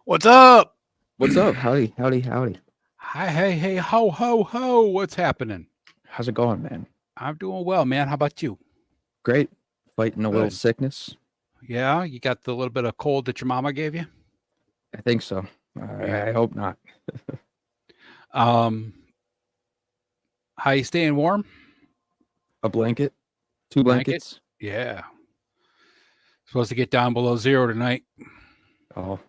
What's up? What's up? Howdy, howdy, howdy. Hi, hey, hey, ho, ho, ho. What's happening? How's it going, man? I'm doing well, man. How about you? Great. Fighting a little Good. sickness. Yeah, you got the little bit of cold that your mama gave you? I think so. Yeah. I hope not. Um, how you staying warm? A blanket, two Blanket? blankets. Yeah. Supposed to get down below zero tonight. Oh,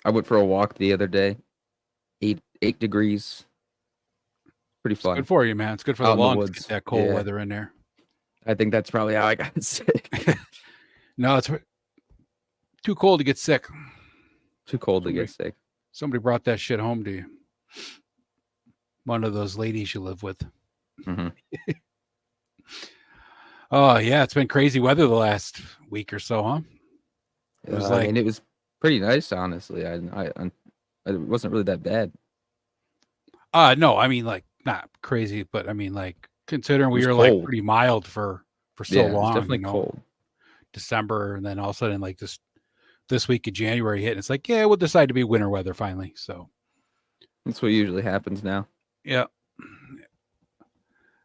I went for a walk the other day. 8 degrees. Pretty It's good fun. for you, man. It's good for the Out in the lungs to get woods. that cold Yeah. weather in there. I think that's probably how I got sick. No, it's too cold to get sick. Too cold to get Somebody sick. somebody brought that shit home to you. One of those ladies you live with. Hmm. Oh, yeah, it's been crazy weather the last week or so, huh? It was I like mean, it was pretty nice, honestly. It wasn't really that bad. No, I mean, like, not crazy, but I mean, like, considering It we was were like cold. pretty mild for so Yeah, it was long, definitely cold. December, and then all of a sudden, like this week of January hit, and it's like, yeah, we'll decide to be winter weather finally. So That's what usually happens now. yeah,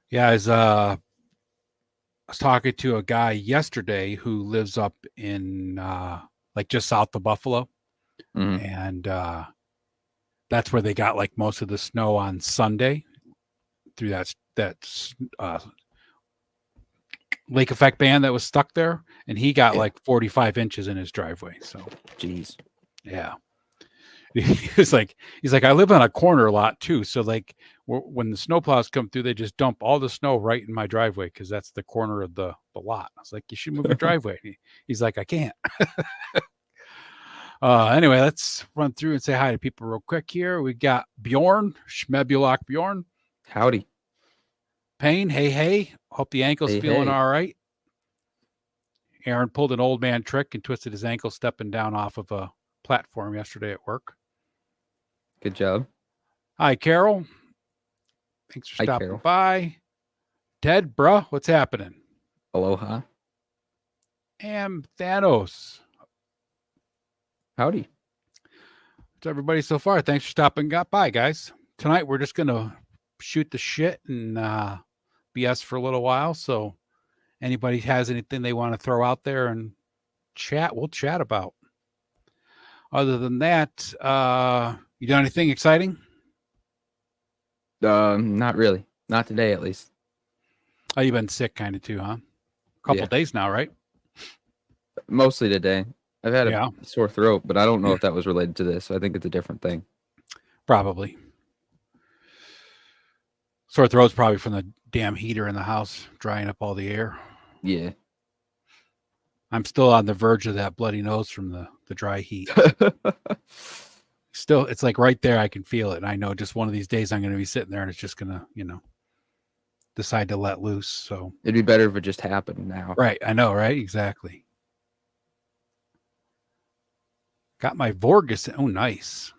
yeah. I was talking to a guy yesterday who lives up in like just south of Buffalo, Hmm. and that's where they got like most of the snow on Sunday through that lake effect band that was stuck there, and he got Yeah. like 45 inches in his driveway. So Jeez. yeah, he's like I live on a corner lot too, so like when the snowplows come through, they just dump all the snow right in my driveway because that's the corner of the lot. I was like, you should move your driveway. He's like, I can't. Anyway, let's run through and say hi to people real quick here. We got Bjorn Schmebulak Bjorn Howdy. Payne. Hey, hey. Hope the ankle's Hey, feeling hey. all right. Aaron pulled an old man trick and twisted his ankle stepping down off of a platform yesterday at work. Good job. Hi, Carol. Thanks for Hi, stopping Carol. by. Ted, bruh, what's happening? Aloha. And Thanos. Howdy. To everybody so far, thanks for stopping by, guys. Tonight we're just gonna shoot the shit and BS for a little while. So anybody has anything they want to throw out there and chat, we'll chat about. Other than that, you done anything exciting? Not really. Not today, at least. Oh, you've been sick kind of too, huh? A couple Yeah, days now, right? mostly today. I've had a Yeah, sore throat, but I don't know if that was related to this. I think it's a different thing. probably. Sore throat's probably from the damn heater in the house drying up all the air. Yeah. I'm still on the verge of that bloody nose from the dry heat. Still, it's like right there. I can feel it. And I know just one of these days I'm going to be sitting there and it's just going to, decide to let loose. So, It'd be better if it just happened now. right. I know, right? Exactly. Got my Vorgus. Oh, nice.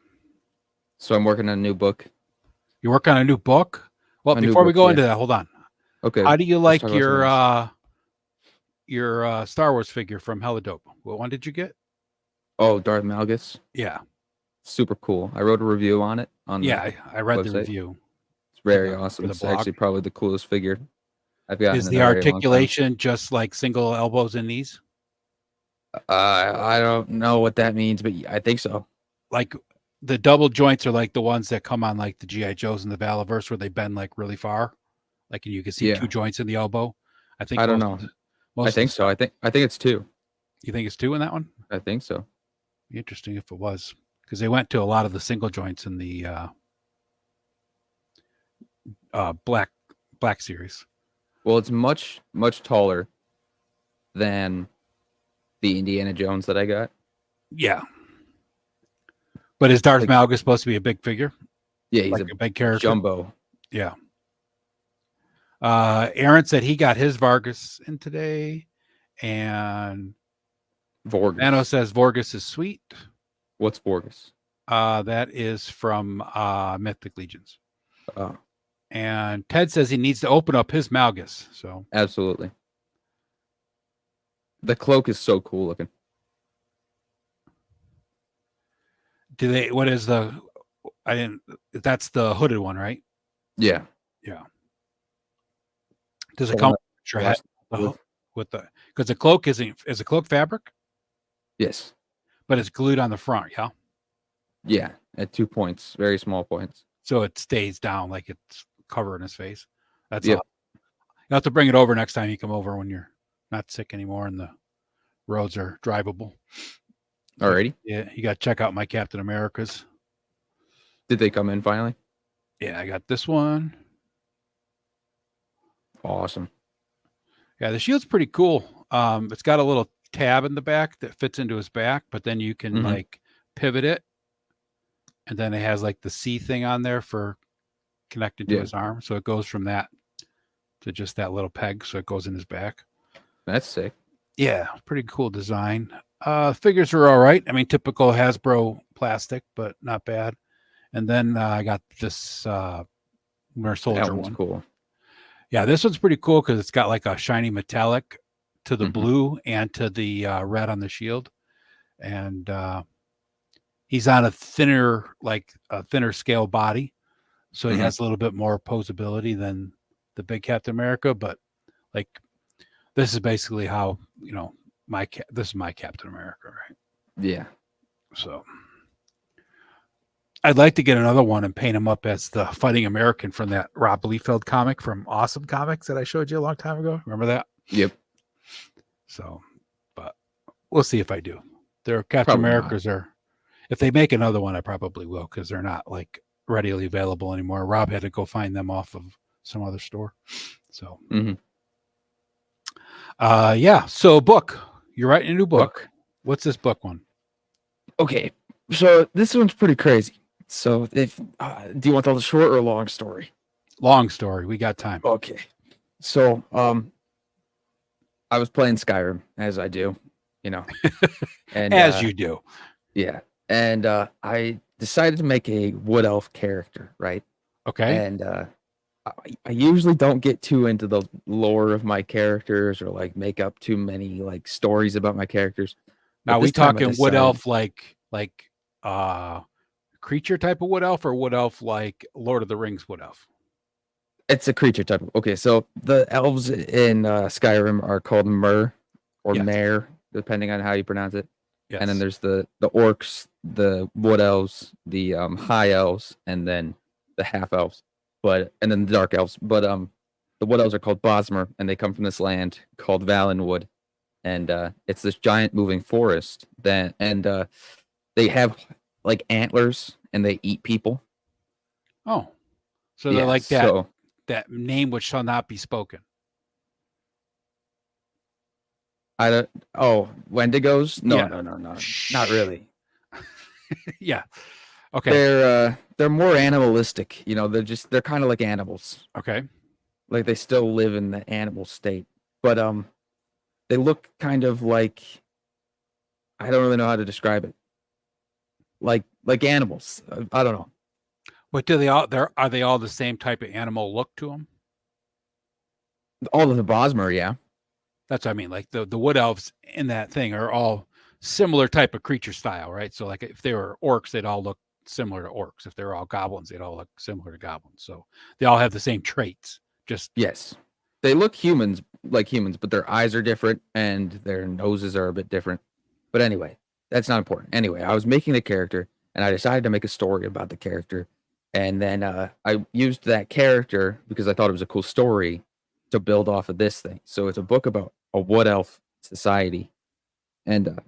So I'm working on a new book. You work on a new book? Well, A new before we book, go yeah. into that, hold on. Okay, How do you let's talk like about something else. your Star Wars figure from Helidope? What one did you get? Oh, Darth Malgus. Yeah. Super cool. I wrote a review on it on the Yeah, I read the website. review It's for very the awesome. for the It's blog. actually probably the coolest figure I've gotten Is in the a very long time. articulation just like single elbows and knees? I don't know what that means, but I think so. Like the double joints are like the ones that come on like the GI Joes and the Valaverse where they bend like really far, like and you can see two Yeah. joints in the elbow. I think I don't know. I most of the think so. stuff. I think it's two. You think it's two in that one? I think so. Be interesting if it was because they went to a lot of the single joints in the black series. Well, it's much taller than the Indiana Jones that I got. Yeah, but is Darth Like, Malgus supposed to be a big figure, yeah, he's like a a big character? jumbo. Yeah. Aaron said he got his Vargas in today, and Nano Vorgus. says Vorgus is sweet. What's Vorgus? That is from Mythic Legions. Oh, And Ted says he needs to open up his Malgus. So absolutely. The cloak is so cool looking. Do they? What is the? I didn't. That's the hooded one, right? Yeah. Yeah. Does it The come one with I your head watched with. with the? Because the cloak is a cloak fabric, Yes. but it's glued on the front. Yeah. Yeah. At 2 points, very small points. So it stays down like it's covering his face. That's Yep. all. You have to bring it over next time you come over when you're not sick anymore and the roads are drivable. But Alrighty. yeah, you got to check out my Captain Americas. Did they come in finally? Yeah, I got this one. Awesome. Yeah, the shield's pretty cool. It's got a little tab in the back that fits into his back, but then you can like pivot it, and then it has like the C thing on there for connecting to his arm. So it goes from that to just that little peg, so it goes in his back. That's sick. Yeah, pretty cool design. Figures are all right. I mean, typical Hasbro plastic, but not bad. And then I got this Winter Soldier That one's one. cool. Yeah, this one's pretty cool because it's got like a shiny metallic to the blue and to the red on the shield. And he's on a thinner scale body. So he has a little bit more posability than the big Captain America. But like, this is basically how, this is my Captain America, right? Yeah. So I'd like to get another one and paint him up as the Fighting American from that Rob Liefeld comic from Awesome Comics that I showed you a long time ago. Remember that? Yep. So, but we'll see if I do. Their Captain Probably Americas are, if they make another one, I probably will because they're not like readily available anymore. Rob had to go find them off of some other store. So, yeah. So, book. You're writing a new book. What's this book one? Okay, so this one's pretty crazy. So, if do you want the short or long story? Long story. We got time. Okay. So, I was playing Skyrim as I do, and as you do. Yeah, and I decided to make a wood elf character, right? Okay. And I usually don't get too into the lore of my characters or like make up too many like stories about my characters. Now we talking wood elf like creature type of wood elf or wood elf like Lord of the Rings wood elf? It's a creature type. Okay, so the elves in Skyrim are called Mer or Mare, depending on how you pronounce it. Yes. And then there's the orcs, the wood elves, the high elves, and then the half elves. And then the dark elves. But the wood elves are called Bosmer, and they come from this land called Valenwood. And it's this giant moving forest they have like antlers and they eat people. Oh. So they're like that that name which shall not be spoken. Wendigos? No, Yeah. no, not really. Yeah. Okay. They're more animalistic. They're kind of like animals. Okay. Like they still live in the animal state, but they look kind of like, I don't really know how to describe it. Like animals. I don't know. But are they all the same type of animal look to them? All of the Bosmer, yeah. That's what I mean. Like the wood elves in that thing are all similar type of creature style, right? So like if they were orcs, they'd all look similar to orcs. If they were all goblins, they'd all look similar to goblins. So they all have the same traits. Yes. They look like humans, but their eyes are different and their noses are a bit different. But anyway, that's not important. Anyway, I was making the character and I decided to make a story about the character. And then I used that character because I thought it was a cool story to build off of this thing. So it's a book about a wood elf society. And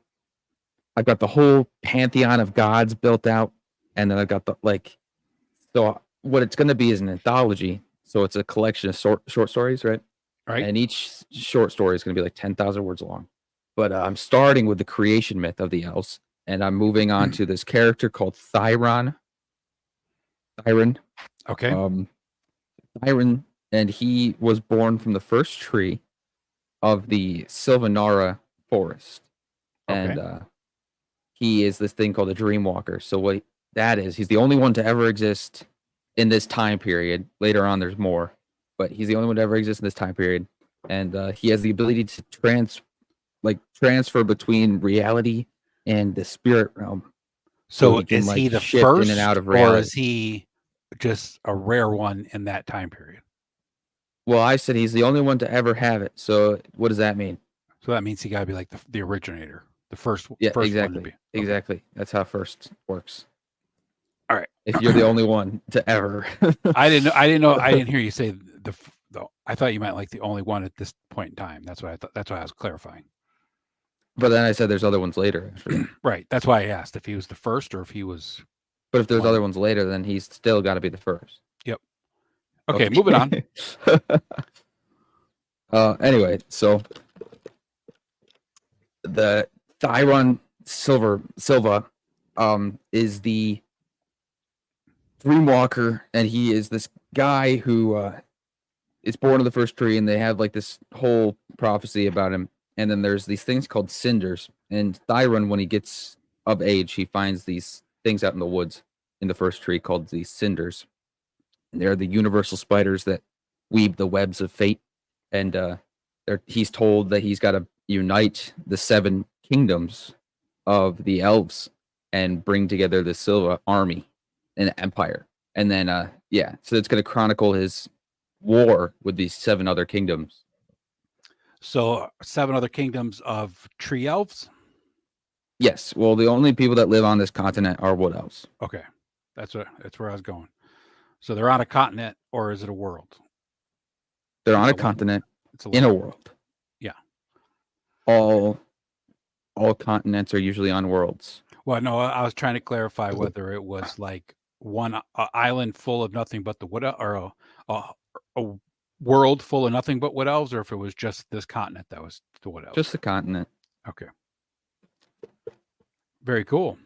I've got the whole pantheon of gods built out. And then I've got so what it's going to be is an anthology. So it's a collection of short stories, right? Right. And each short story is going to be like 10,000 words long. But I'm starting with the creation myth of the elves. And I'm moving on to this character called Thyron. Okay. Thyron, and he was born from the first tree of the Sylvanara forest. Okay. And he is this thing called a Dreamwalker. So what that is, he's the only one to ever exist in this time period. Later on, there's more, but he's the only one to ever exist in this time period. And he has the ability to transfer between reality and the spirit realm. So he can, is he like, the shift first, in and out of or reality. is he just a rare one in that time period? Well, I said he's the only one to ever have it. So what does that mean? So that means he got to be like the originator, the first Yeah, one to exactly. be. Okay. Exactly. That's how first works. All right. If you're the only one to ever. I didn't hear you say the. I thought you meant like the only one at this point in time. That's what I thought. That's why I was clarifying. But then I said there's other ones later. Actually. Right. That's why I asked if he was the first or if he was. But if there's One. other ones later, then he's still got to be the first. Yep. Okay, moving on. Anyway, so the Thyron Silva is the Dreamwalker, and he is this guy who is born of the first tree, and they have like this whole prophecy about him. And then there's these things called cinders. And Thyron, when he gets of age, he finds these things out in the woods in the first tree called these cinders. And they're the universal spiders that weave the webs of fate. And he's told that he's got to unite the 7 kingdoms of the elves and bring together the Silva army and empire. And then, so it's going to chronicle his war with these 7 other kingdoms. So 7 other kingdoms of tree elves. Yes. Well, the only people that live on this continent are wood elves. Okay, that's where I was going. So they're on a continent, or is it a world? They're on a continent in a world. Yeah. All continents are usually on worlds. Well, no, I was trying to clarify whether it was like one island full of nothing but the wood, or a world full of nothing but wood elves, or if it was just this continent that was the wood elves. Just the continent. Okay. Very cool.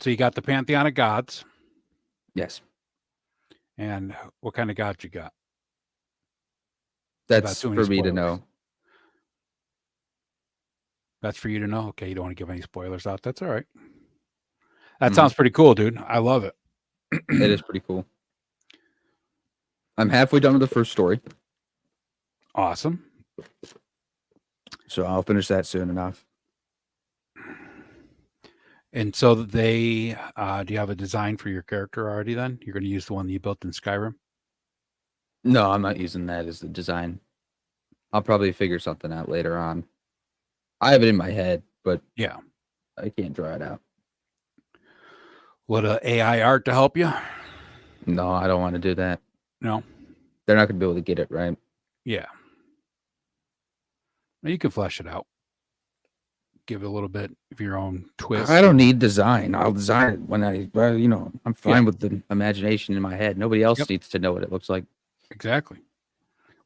So you got the pantheon of gods. Yes. And what kind of gods you got? That's for me to know. That's for you to know. Okay, you don't want to give any spoilers out. That's all right. That sounds pretty cool, dude. I love it. It is pretty cool. I'm halfway done with the first story. Awesome. So I'll finish that soon enough. And so they, do you have a design for your character already then? You're going to use the one that you built in Skyrim? No, I'm not using that as the design. I'll probably figure something out later on. I have it in my head, but yeah, I can't draw it out. What, AI art to help you? No, I don't want to do that. No? They're not going to be able to get it right. Yeah. You can flesh it out. Give it a little bit of your own twist. I don't need design. I'll design it when I'm fine with the imagination in my head. Nobody else needs to know what it looks like. Exactly.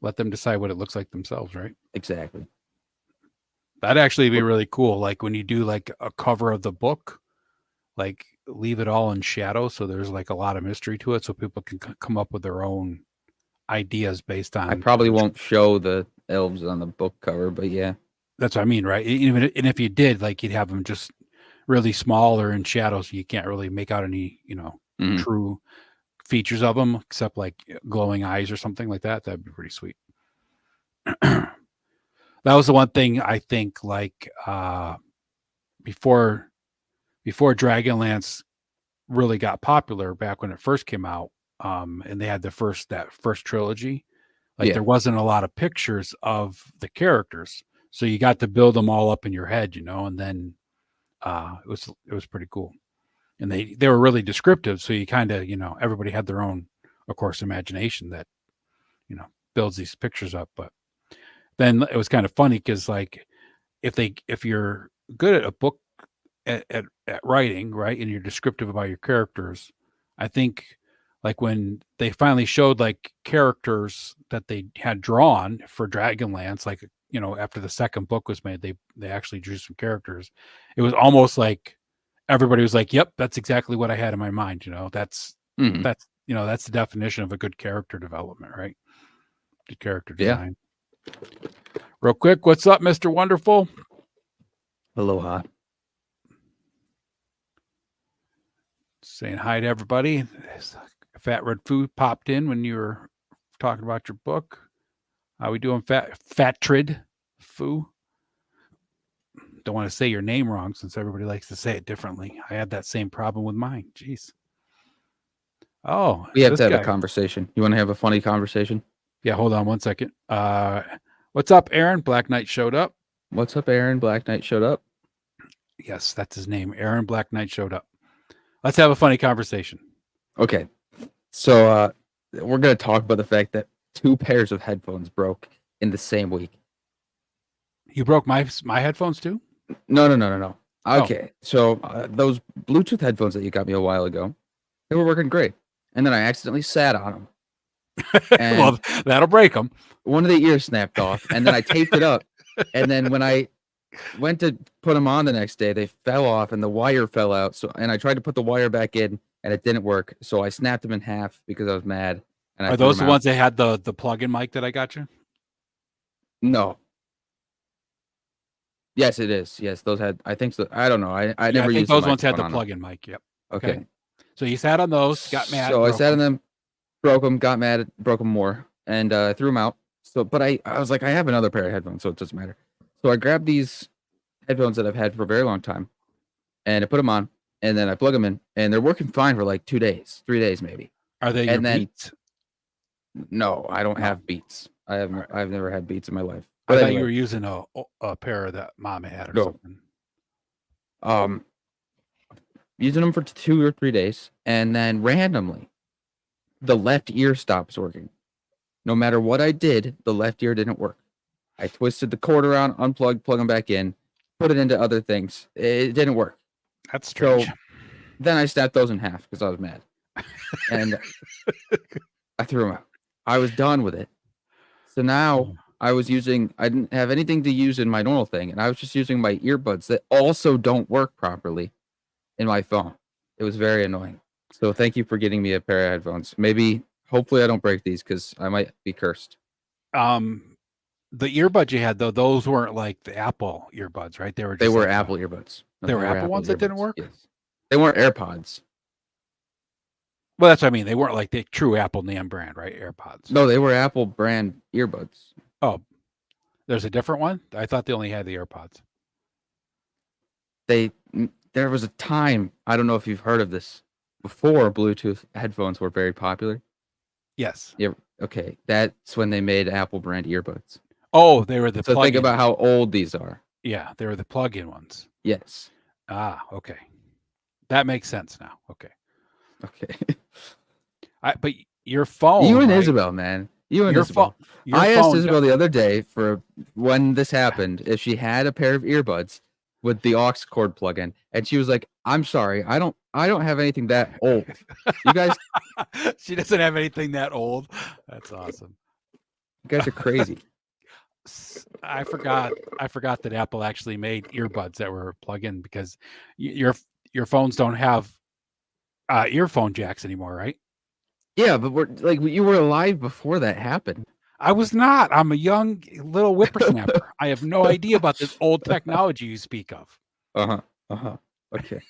Let them decide what it looks like themselves, right? Exactly. That'd actually be really cool. Like when you do like a cover of the book, like leave it all in shadow. So there's like a lot of mystery to it. So people can come up with their own ideas based on. I probably won't show the elves on the book cover, but yeah. That's what I mean, right? And if you did, like you'd have them just really small or in shadow. So you can't really make out any, true features of them except like glowing eyes or something like that. That'd be pretty sweet. That was the one thing I think like before Dragonlance really got popular back when it first came out, and they had that first trilogy, like there wasn't a lot of pictures of the characters, so you got to build them all up in your head, and then it was pretty cool, and they were really descriptive, so you kind of everybody had their own, of course, imagination that builds these pictures up. But then it was kind of funny because like if you're good at a book at writing, right, and you're descriptive about your characters, I think like when they finally showed like characters that they had drawn for Dragonlance, like after the second book was made, they actually drew some characters. It was almost like everybody was like, yep, that's exactly what I had in my mind. That's that's the definition of a good character development, right? Good character design. Real quick, what's up, Mr. Wonderful? Aloha. Saying hi to everybody. Fat Red Food popped in when you were talking about your book. How we doing, Fat Trid Foo? don't want to say your name wrong since everybody likes to say it differently. I had that same problem with mine. Jeez. Oh, We have this to have guy. a conversation. You want to have a funny conversation? Yeah, hold on one second. What's up, Aaron? Black Knight showed up. What's up, Aaron? Black Knight showed up. Yes, that's his name. Aaron Black Knight showed up. Let's have a funny conversation. Okay. So we're going to talk about the fact that 2 pairs of headphones broke in the same week. You broke my headphones too? No. Oh. Okay. So those Bluetooth headphones that you got me a while ago, they were working great. And then I accidentally sat on them. And Well, that'll break them. one of the ears snapped off, and then I taped it up. And then when I went to put them on the next day, they fell off and the wire fell out. And I tried to put the wire back in, and it didn't work. So I snapped them in half because I was mad. And I Are threw those them the out. ones that had the plug-in mic that I got you? No. Yes, it is. Yes, those had. I think so. I don't know. I Yeah, never I think used those the ones had the microphone on them. plug-in mic. Yep. Okay. So you sat on those, got mad. So I broke sat on them. them, broke them, got mad, broke them more, and threw them out. So, but I was like, I have another pair of headphones, so it doesn't matter. So I grabbed these headphones that I've had for a very long time, and I put them on, and then I plug them in, and they're working fine for like 2 days, 3 days maybe. Are they your and then- Beats? No, I don't No. have Beats. I've never had Beats in my life. I But thought anyway, you were using a pair that Mom had or No. something. Using them for 2 or 3 days, and then randomly, the left ear stops working. No matter what I did, the left ear didn't work. I twisted the cord around, unplugged, plug them back in, put it into other things. It didn't work. That's strange. So then I snapped those in half because I was mad, and I threw them out. I was done with it. So now I didn't have anything to use in my normal thing, and I was just using my earbuds that also don't work properly in my phone. It was very annoying. So thank you for getting me a pair of headphones. Hopefully I don't break these because I might be cursed. The earbuds you had though, those weren't like the Apple earbuds, right? They were They were like Apple earbuds. No, They were Apple ones that didn't earbuds. work? Yes. They weren't AirPods. Well, that's what I mean. They weren't like the true Apple name brand, right? AirPods. No, they were Apple brand earbuds. Oh, there's a different one. I thought they only had the AirPods. There was a time, I don't know if you've heard of this, before Bluetooth headphones were very popular. Yes. Yeah. Okay, that's when they made Apple brand earbuds. Oh, they were the So plug-in. think about how old these are. Yeah, they were the plug-in ones. Yes. Ah, okay. That makes sense now. Okay. Okay. But your phone. You and right? Isabel, man. You and Your Isabel. phone. Your I asked phone Isabel the other day for when this happened if she had a pair of earbuds with the aux cord plug-in, and she was like, "I'm sorry, I don't have anything that old. You guys, She doesn't have anything that old. That's awesome. you guys are crazy." I forgot that Apple actually made earbuds that were plug-in because your phones don't have earphone jacks anymore, right? Yeah, but you were alive before that happened. I was not. I'm a young little whippersnapper. I have no idea about this old technology you speak of. Okay.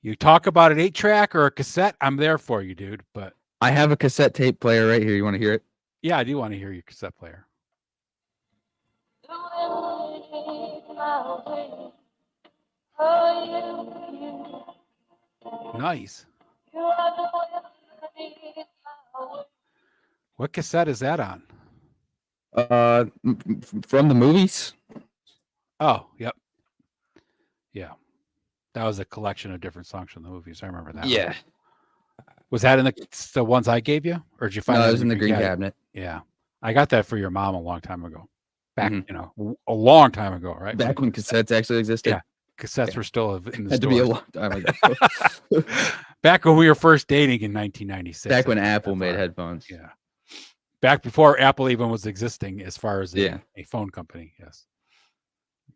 You talk about an 8-track or a cassette, I'm there for you, dude. But I have a cassette tape player right here. You want to hear it? yeah, I do want to hear your cassette player. Nice. What cassette is that on? From the movies. Oh, yep. Yeah. That was a collection of different songs from the movies. I remember that. Yeah. Was that in the ones I gave you? Or did you find No, that it was in the green cabinet. Yeah. I got that for your mom a long time ago. Back, Mhm. a long time ago, right? Back when cassettes actually existed. Yeah. Cassettes were still in the Had to be a stores. long time ago. Back when we were first dating in 1996. Back when I think Apple that's made our- headphones. Yeah. Back before Apple even was existing as far as Yeah. a phone company. Yes.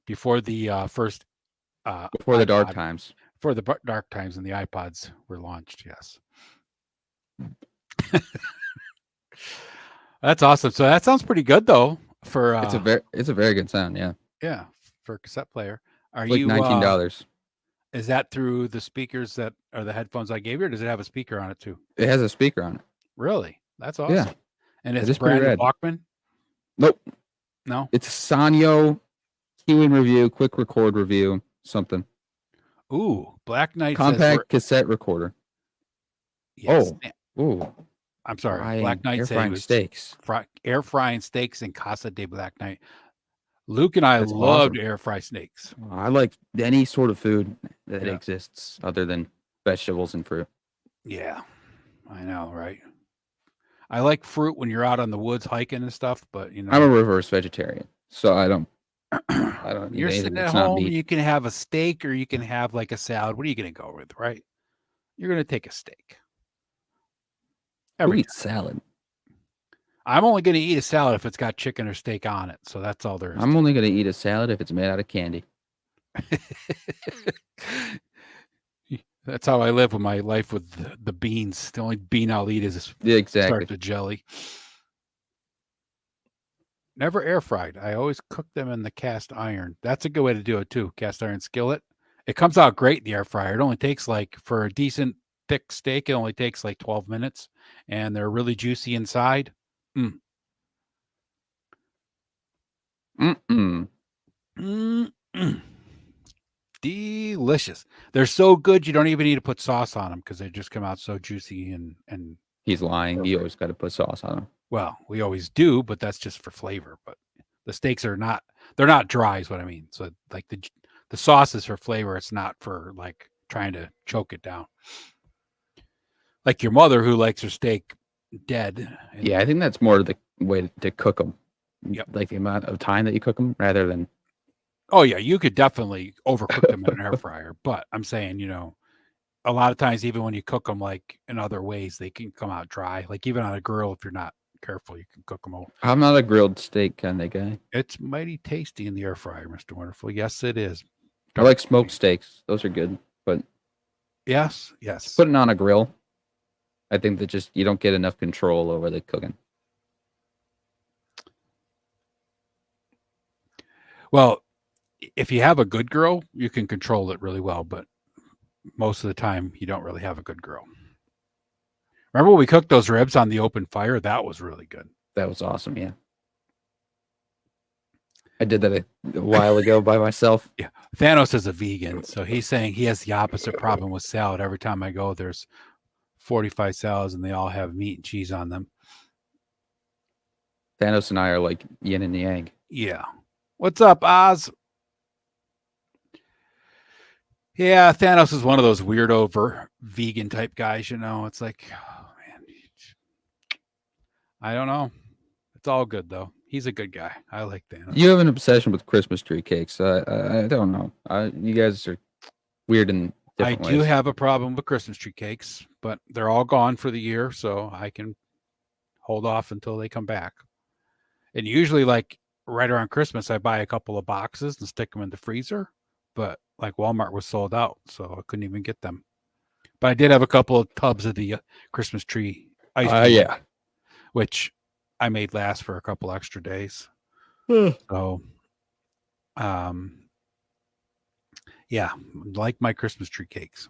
Before the first Before the dark iPod. times. Before the dark times and the iPods were launched. Yes. That's awesome. So that sounds pretty good though for It's a very good sound. Yeah. yeah, for a cassette player. Are Like you $19. is that through the speakers that are the headphones I gave you, or does it have a speaker on it too? It has a speaker on it. Really? That's awesome. Yeah. And It it's is pretty branded rad. Walkman? Nope. No? It's a Sanyo Keywind review, quick record review, something. Ooh, Black Knight says Compact cassette recorder. yes. Ooh. I'm sorry. Black Knight Air said he frying was steaks. air frying steaks in Casa de Black Knight. Luke and I That's loved awesome. air fry steaks. I like any sort of food that Yeah. exists other than vegetables and fruit. Yeah, I know, right? I like fruit when you're out on the woods hiking and stuff, but you know, I'm a reverse vegetarian, so I don't eat you're anything sitting at that's not home, meat. you can have a steak or you can have like a salad. What are you going to go with, right? You're going to take a steak. Who Every eats salad? I'm only going to eat a salad if it's got chicken or steak on it. So that's all there is. I'm only going to eat a salad if it's made out of candy. That's how I live with my life with the beans. The only bean I'll eat is Yeah, exactly. start the jelly. Never air fried. I always cook them in the cast iron. That's a good way to do it too. Cast iron skillet. It comes out great in the air fryer. It only takes like, for a decent thick steak, it only takes like 12 minutes, and they're really juicy inside. Mm-mm. Delicious. They're so good you don't even need to put sauce on them because they just come out so juicy and He's lying. You always got to put sauce on them. well, we always do, but that's just for flavor. But the steaks are not, they're not dry is what I mean. So like the sauce is for flavor. It's not for like trying to choke it down. Like your mother who likes her steak dead. Yeah, I think that's more the way to cook them. Yep. Like the amount of time that you cook them rather than. Oh yeah, you could definitely overcook them in an air fryer. But I'm saying, you know, a lot of times, even when you cook them like in other ways, they can come out dry. Like even on a grill, if you're not careful, you can cook them over. I'm not a grilled steak kind of guy. It's mighty tasty in the air fryer, Mr. Wonderful. Yes, it is. I like smoked steaks. Those are good. But yes. putting on a grill, I think that just you don't get enough control over the cooking. Well, if you have a good grill, you can control it really well, but most of the time you don't really have a good grill. Remember when we cooked those ribs on the open fire? That was really good. That was awesome, yeah. I did that a while ago by myself. Yeah. Thanos is a vegan, so he's saying he has the opposite problem with salad. Every time I go, there's 45 salads and they all have meat and cheese on them. Thanos and I are like yin and yang. Yeah. What's up, Oz? Yeah, Thanos is one of those weirdo vegan type guys, you know. It's like, oh man, I don't know. It's all good though. He's a good guy. I like Thanos. You have an obsession with Christmas tree cakes. I don't know. You guys are weird in different ways. I do have a problem with Christmas tree cakes, but they're all gone for the year, so I can hold off until they come back. And usually, like right around Christmas, I buy a couple of boxes and stick them in the freezer. But like Walmart was sold out, so I couldn't even get them. But I did have a couple of tubs of the Christmas tree ice cream, yeah. which I made last for a couple extra days. So, yeah, like my Christmas tree cakes.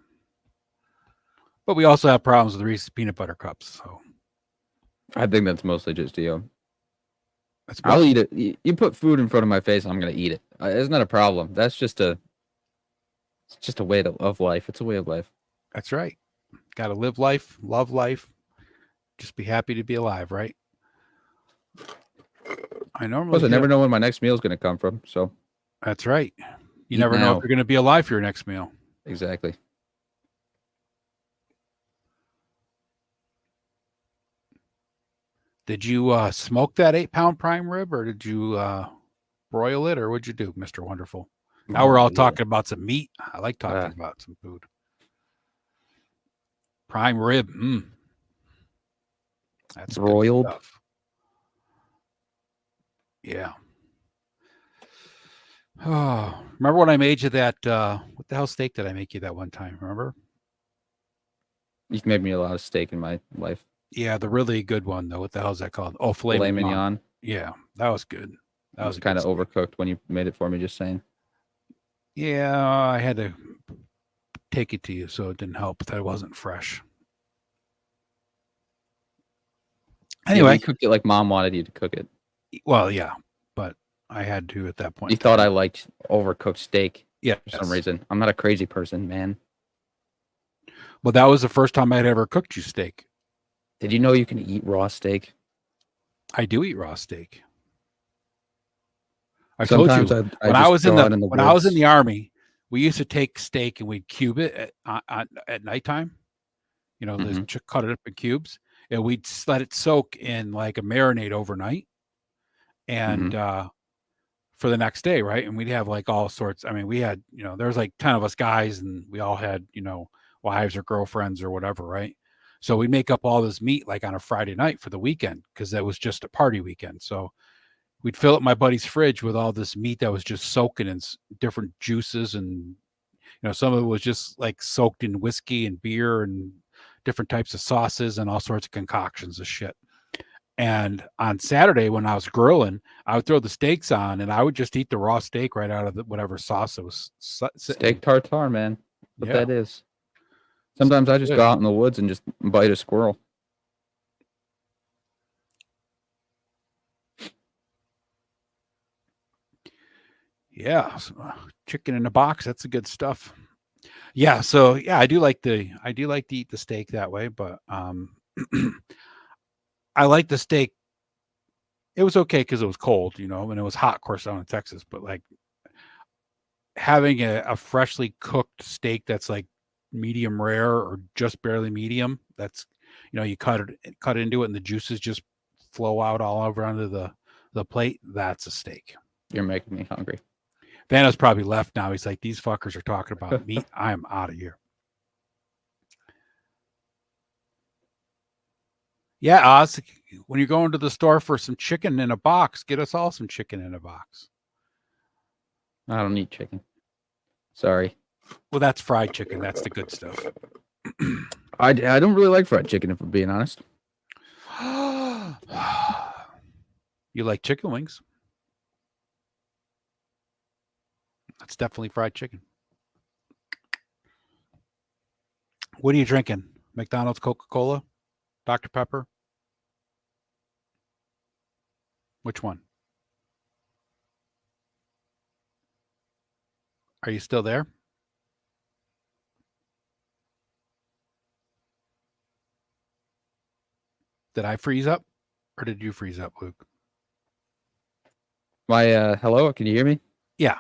But we also have problems with Reese's peanut butter cups. So I think that's mostly just you. that's I'll eat it. You put food in front of my face, I'm gonna eat it. It's not a problem. That's just a way of life. It's a way of life. That's right. Got to live life, love life, just be happy to be alive, right? I normally. Plus, I never know when my next meal is gonna come from. So That's right. You Eat never know now. if you're going to be alive for your next meal. exactly. Did you smoke that 8-pound prime rib, or did you broil it, or what'd you do, Mr. Wonderful? Now we're all Yeah. talking about some meat. I like talking about some food. Prime rib. That's good Broiled. stuff. Yeah. Oh, remember when I made you that? What the hell steak did I make you that one time? Remember? You've made me a lot of steak in my life. Yeah, the really good one though. What the hell is that called? Oh, filet Filet mignon. mignon. Yeah, that was good. That It was was kind of overcooked when you made it for me. Just saying. Yeah, I had to take it to you, so it didn't help that it wasn't fresh. Yeah, Anyway, you cooked it like mom wanted you to cook it. well, yeah, but I had to at that point. You thought I liked overcooked steak yeah, for some reason. I'm not a crazy person, man. Well, that was the first time I'd ever cooked you steak. Did you know you can eat raw steak? I do eat raw steak. I told Sometimes you I when I just was in go the out in the when I was in woods. the army, we used to take steak and we'd cube it at nighttime. You know, cut it up in cubes, and we'd let it soak in like a marinade overnight, and for the next day, right? And we'd have like all sorts. I mean, we had, you know, there was like 10 of us guys, and we all had, you know, wives or girlfriends or whatever, right? So we'd make up all this meat like on a Friday night for the weekend because that was just a party weekend. So we'd fill up my buddy's fridge with all this meat that was just soaking in different juices, and you know, some of it was just like soaked in whiskey and beer and different types of sauces and all sorts of concoctions of shit. And on Saturday when I was grilling, I would throw the steaks on and I would just eat the raw steak right out of whatever sauce it was Steak tartare, man. What Yeah. that is. Sometimes I just go out in the woods and just bite a squirrel. Yeah, chicken in a box. That's the good stuff. Yeah, so yeah, I do like to eat the steak that way, but I like the steak. It was okay because it was cold, you know, and it was hot, of course, down in Texas. But like having a freshly cooked steak that's like medium rare or just barely medium, that's, you know, you cut into it and the juices just flow out all over onto the plate. That's a steak. You're making me hungry. Vanna's probably left now. He's like, these fuckers are talking about meat. I am out of here. Yeah, Oz, when you're going to the store for some chicken in a box, get us all some chicken in a box. I don't eat chicken. Sorry. Well, that's fried chicken. That's the good stuff. I don't really like fried chicken, if I'm being honest. You like chicken wings? That's definitely fried chicken. What are you drinking? McDonald's, Coca-Cola, Dr. Pepper? Which one? Are you still there? Did I freeze up or did you freeze up, Luke? My hello, can you hear me? Yeah.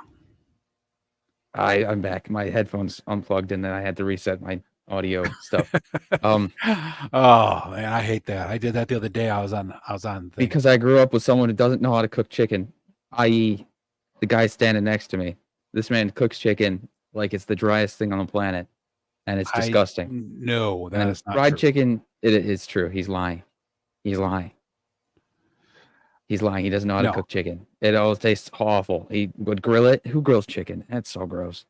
I'm back. My headphones unplugged and then I had to reset my audio stuff. Oh man, I hate that. I did that the other day. I was on thing. Because I grew up with someone who doesn't know how to cook chicken, i.e. the guy standing next to me. This man cooks chicken like it's the driest thing on the planet, and it's disgusting. No, that is not fried true. chicken. It's true. He's lying. He's lying. He doesn't know how to cook chicken. It always tastes awful. He would grill it. Who grills chicken? That's so gross.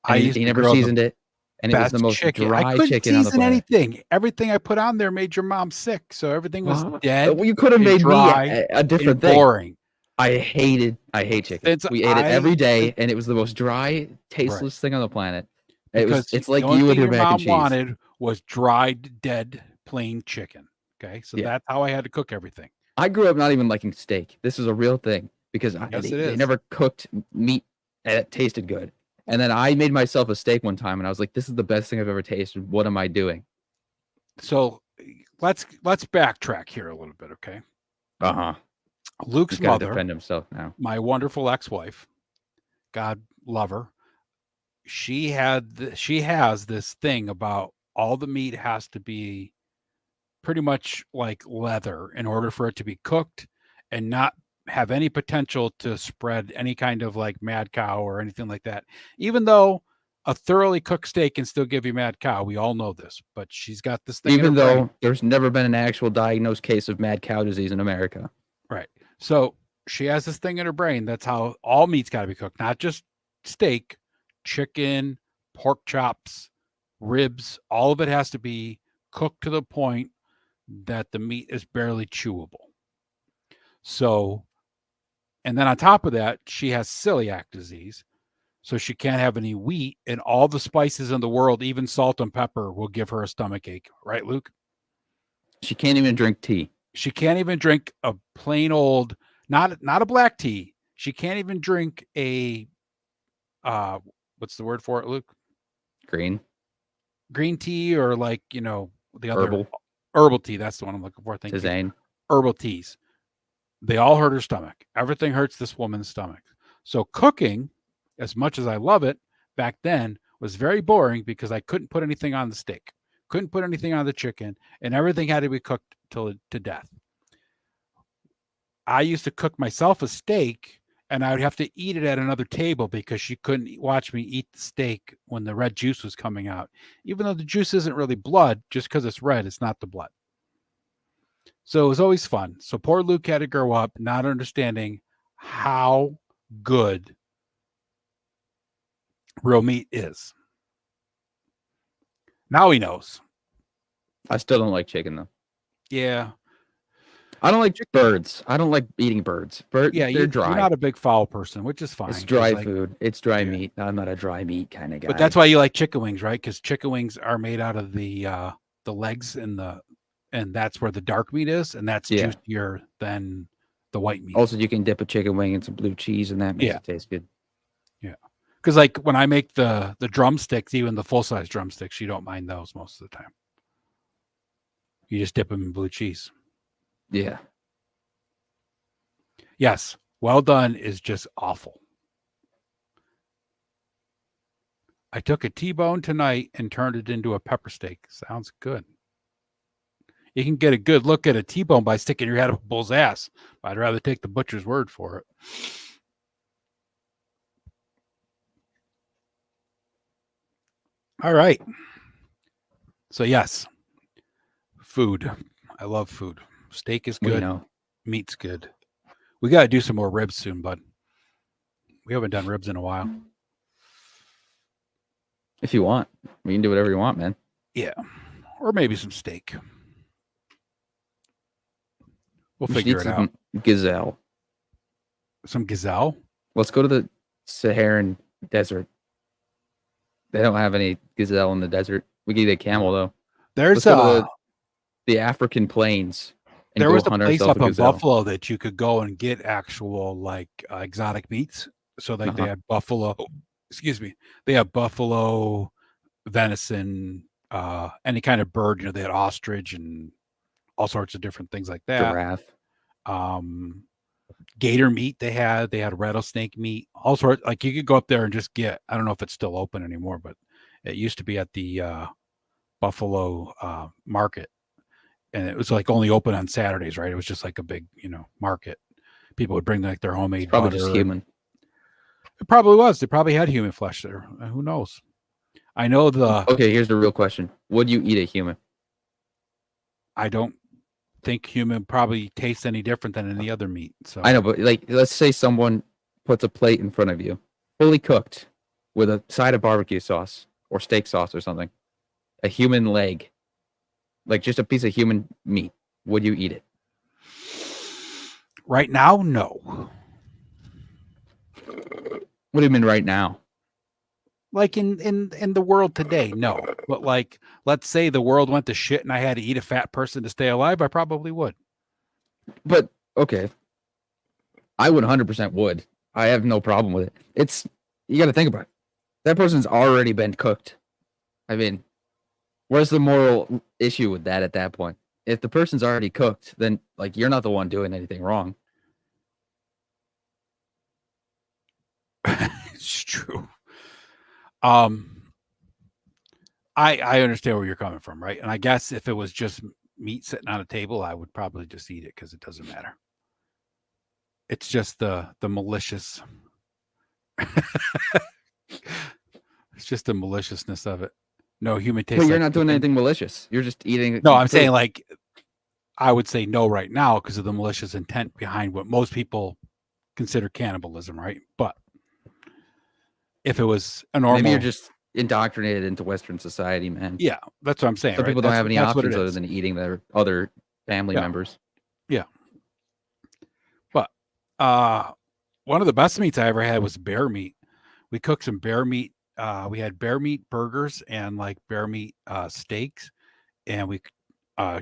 And he never seasoned it. And it was the most dry I couldn't chicken on the season planet. anything. Everything I put on there made your mom sick. So everything was dead. Well, you could have made dry, me a different thing. Boring. I hate chicken. We ate it every day, and it was the most dry, tasteless thing on the planet. It's like you with your mac and cheese. Your mom wanted was dried, dead, plain chicken. Okay, so that's how I had to cook everything. I grew up not even liking steak. This is a real thing because they never cooked meat that tasted good. And then I made myself a steak one time, and I was like, "This is the best thing I've ever tasted. What am I doing?" So let's backtrack here a little bit, okay? Luke's mother, defend himself now. My wonderful ex-wife, God love her. She has this thing about all the meat has to be pretty much like leather in order for it to be cooked and not have any potential to spread any kind of like mad cow or anything like that. Even though a thoroughly cooked steak can still give you mad cow, we all know this, but she's got this thing. Even though there's never been an actual diagnosed case of mad cow disease in America. Right. So she has this thing in her brain. That's how all meat's got to be cooked, not just steak, chicken, pork chops, ribs. All of it has to be cooked to the point that the meat is barely chewable. So, and then on top of that, she has celiac disease. So she can't have any wheat, and all the spices in the world, even salt and pepper, will give her a stomach ache. Right, Luke? She can't even drink tea. She can't even drink a plain old, not a black tea. She can't even drink a what's the word for it, Luke? Green, Green tea or like, the other herbal, tea. That's the one I'm looking for. Thank you. tisane. Herbal teas. They all hurt her stomach. Everything hurts this woman's stomach. So cooking, as much as I love it, back then was very boring because I couldn't put anything on the steak, couldn't put anything on the chicken, and everything had to be cooked to death. I used to cook myself a steak, and I would have to eat it at another table because she couldn't watch me eat the steak when the red juice was coming out. Even though the juice isn't really blood, just because it's red, it's not the blood. So it was always fun. So poor Luke had to grow up not understanding how good real meat is. Now he knows. I still don't like chicken though. Yeah. I don't like birds. I don't like eating birds. Yeah, they're dry. You're not a big fowl person, which is fine. It's dry like, food. It's dry meat. I'm not a dry meat kind of guy. But that's why you like chicken wings, right? Because chicken wings are made out of the legs and that's where the dark meat is, and that's juicier than the white meat. Also, you can dip a chicken wing in some blue cheese, and that makes it taste good. Yeah, because like when I make the drumsticks, even the full size drumsticks, you don't mind those most of the time. You just dip them in blue cheese. Yeah. Yes, well done is just awful. I took a T-bone tonight and turned it into a pepper steak. Sounds good. You can get a good look at a T-bone by sticking your head up a bull's ass. I'd rather take the butcher's word for it. All right. So yes, food. I love food. Steak is good. Meat's good. We got to do some more ribs soon, bud. We haven't done ribs in a while. If you want, we can do whatever you want, man. Yeah. Or maybe some steak. We'll figure it out. Gazelle. Some gazelle? Let's go to the Saharan desert. They don't have any gazelle in the desert. We can get a camel, though. There's the African plains. There was a place up in Buffalo that you could go and get actual like exotic meats. So like they had buffalo, they have buffalo, venison, any kind of bird. They had ostrich and all sorts of different things like that. Giraffe. Gator meat they had rattlesnake meat, all sorts. Like you could go up there and just get, I don't know if it's still open anymore, but it used to be at the Buffalo market. And it was like only open on Saturdays, right? It was just like a big, market. People would bring like their homemade probably butter. Just human. It probably was. They probably had human flesh there. Who knows? I know Okay, here's the real question. Would you eat a human? I don't think human probably tastes any different than any other meat. So I know, but like, let's say someone puts a plate in front of you, fully cooked, with a side of barbecue sauce or steak sauce or something, a human leg, like just a piece of human meat. Would you eat it? Right now, no. What do you mean right now? Like in the world today, no. But like, let's say the world went to shit and I had to eat a fat person to stay alive, I probably would. But okay, I would 100% would. I have no problem with it. You got to think about it. That person's already been cooked. I mean, where's the moral issue with that at that point? If the person's already cooked, then like you're not the one doing anything wrong. It's true. I understand where you're coming from, right? And I guess if it was just meat sitting on a table, I would probably just eat it because it doesn't matter. It's just the malicious. It's just the maliciousness of it. No human taste. But you're not doing anything malicious. You're just eating. No, I'm saying like I would say no right now because of the malicious intent behind what most people consider cannibalism, right? But if it was a normal, maybe you're just indoctrinated into Western society, man. Yeah, that's what I'm saying. Some people don't have any options other than eating their other family members. Yeah. But one of the best meats I ever had was bear meat. We cooked some bear meat. We had bear meat burgers and like bear meat steaks, and we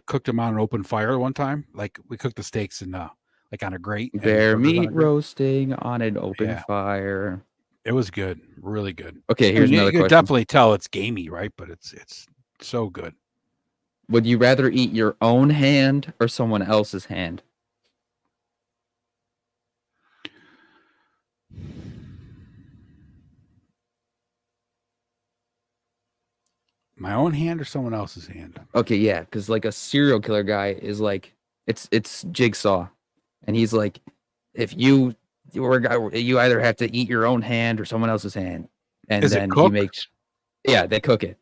cooked them on an open fire one time. Like we cooked the steaks in like like on a grate. and Bear burgers on a meat grate. roasting on an open Yeah. fire. It was good, really good. Okay, I here's mean, another you could question. definitely tell it's gamey, right? But it's so good. Would you rather eat your own hand or someone else's hand? My own hand or someone else's hand? Okay, yeah, because like a serial killer guy is like it's Jigsaw, and he's like, if you you either have to eat your own hand or someone else's hand, and Is it then he cooked? makes they cook it,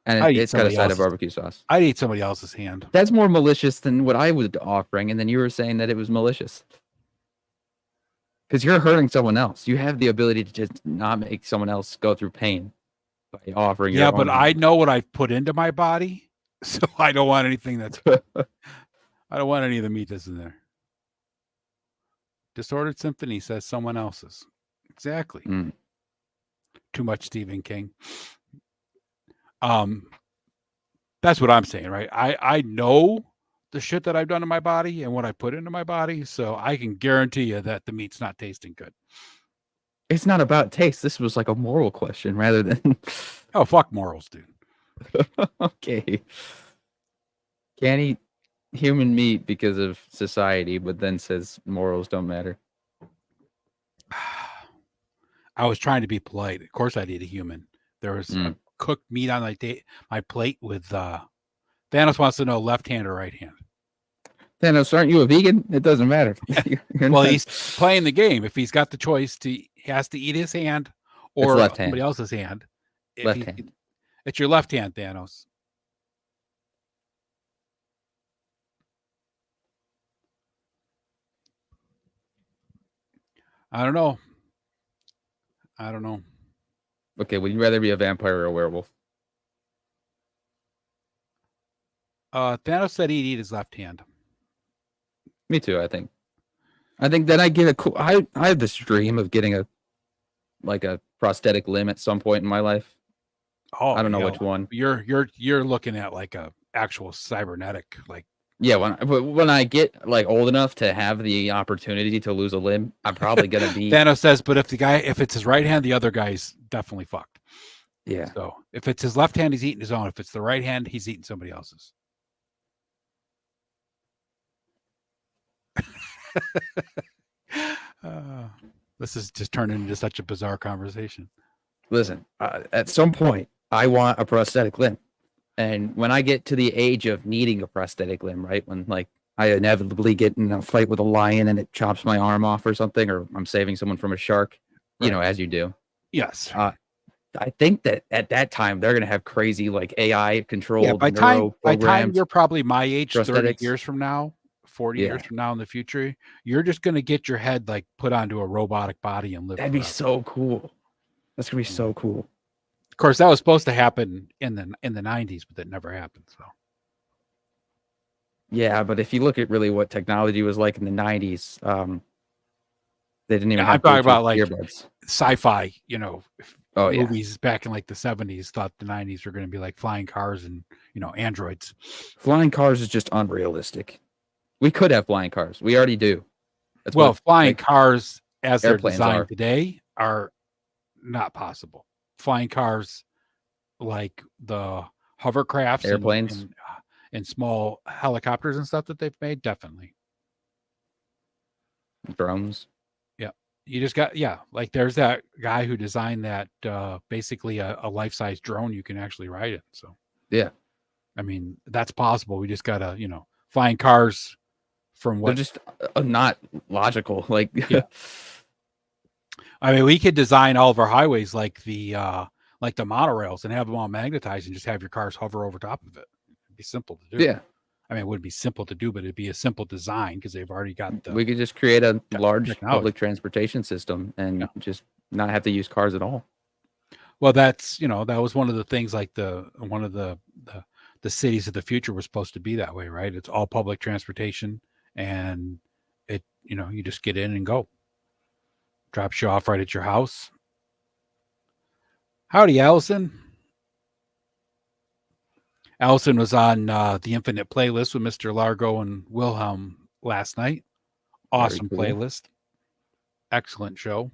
and I'd eat it's got a somebody side of else's. barbecue sauce. I'd eat somebody else's hand. That's more malicious than what I was offering, and then you were saying that it was malicious. Because you're hurting someone else. You have the ability to just not make someone else go through pain by offering Yeah, your but own I hand. know what I've put into my body, so I don't want anything that's. I don't want any of the meat that's in there. Disordered Symphony says someone else's. Exactly. Mm. Too much Stephen King. That's what I'm saying, right? I know the shit that I've done to my body and what I put into my body, so I can guarantee you that the meat's not tasting good. It's not about taste. This was like a moral question rather than. Oh, fuck morals, dude. Okay. Can't eat human meat because of society, but then says morals don't matter. I was trying to be polite. Of course, I'd eat a human. There was a cooked meat on my plate with. Thanos wants to know left hand or right hand. Thanos, aren't you a vegan? It doesn't matter. Well, not... he's playing the game. If he's got the choice he has to eat his hand or left somebody hand. else's hand. Left hand. It's your left hand, Thanos. I don't know. Okay, would you rather be a vampire or a werewolf? Thanos said he'd eat his left hand. Me too, I think. I think then I get a cool. I have this dream of getting a prosthetic limb at some point in my life. Oh, I don't know which one. You're looking at like a actual cybernetic like. Yeah, when I get like old enough to have the opportunity to lose a limb, I'm probably gonna be. Thanos says, but if it's his right hand, the other guy's definitely fucked. Yeah. So if it's his left hand, he's eating his own. If it's the right hand, he's eating somebody else's. This is just turning into such a bizarre conversation. Listen, at some point, I want a prosthetic limb. And when I get to the age of needing a prosthetic limb, right, when like I inevitably get in a fight with a lion and it chops my arm off or something, or I'm saving someone from a shark, you know, as you do. Yes. I think that at that time they're gonna have crazy like AI controlled. Yeah, by time you're probably my age, 30 years from now, 40 years from now in the future, you're just gonna get your head like put onto a robotic body and live. That'd be so cool. That's gonna be so cool. Of course, that was supposed to happen in the 90s, but that never happened. So yeah, but if you look at really what technology was like in the 90s, they didn't even have I'm talking about like earbuds. Sci-fi, you know, yeah. Movies back in like the 70s thought the 90s were going to be like flying cars and, you know, androids. Flying cars is just unrealistic. We could have flying cars. We already do. That's flying cars as they're designed today are not possible. Flying cars like the hovercrafts, airplanes, and small helicopters and stuff that they've made, definitely. Drones. Yeah. You just got, like there's that guy who designed that basically a life-size drone you can actually ride it. So, yeah. I mean, that's possible. We just got to, you know, flying cars from what? They're just not logical. Like, yeah. I mean, we could design all of our highways like the monorails and have them all magnetized and just have your cars hover over top of it. It'd be simple to do. Yeah. I mean, it wouldn't be simple to do, but it'd be a simple design because they've already got we could just create a large technology. Public transportation system and just not have to use cars at all. Well, that's, you know, that was one of the things like one of the cities of the future was supposed to be that way, right? It's all public transportation and it, you know, you just get in and go. Drops you off right at your house. Howdy, Allison. Allison was on the Infinite playlist with Mr. Largo and Wilhelm last night. Awesome cool. playlist. Excellent show.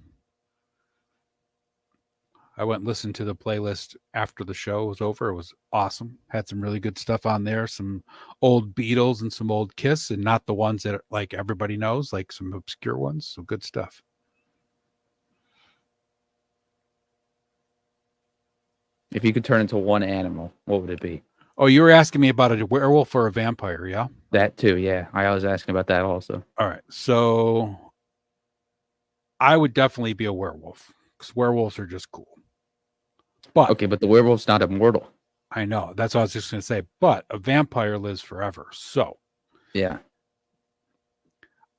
I went and listened to the playlist after the show was over. It was awesome. Had some really good stuff on there. Some old Beatles and some old Kiss, and not the ones that like everybody knows, like some obscure ones. So good stuff. If you could turn into one animal, what would it be? Oh, you were asking me about a werewolf or a vampire, yeah? That too, yeah. I was asking about that also. All right. So I would definitely be a werewolf because werewolves are just cool. But Okay, but the werewolf's not immortal. I know that's what I was just going to say. But a vampire lives forever. So Yeah.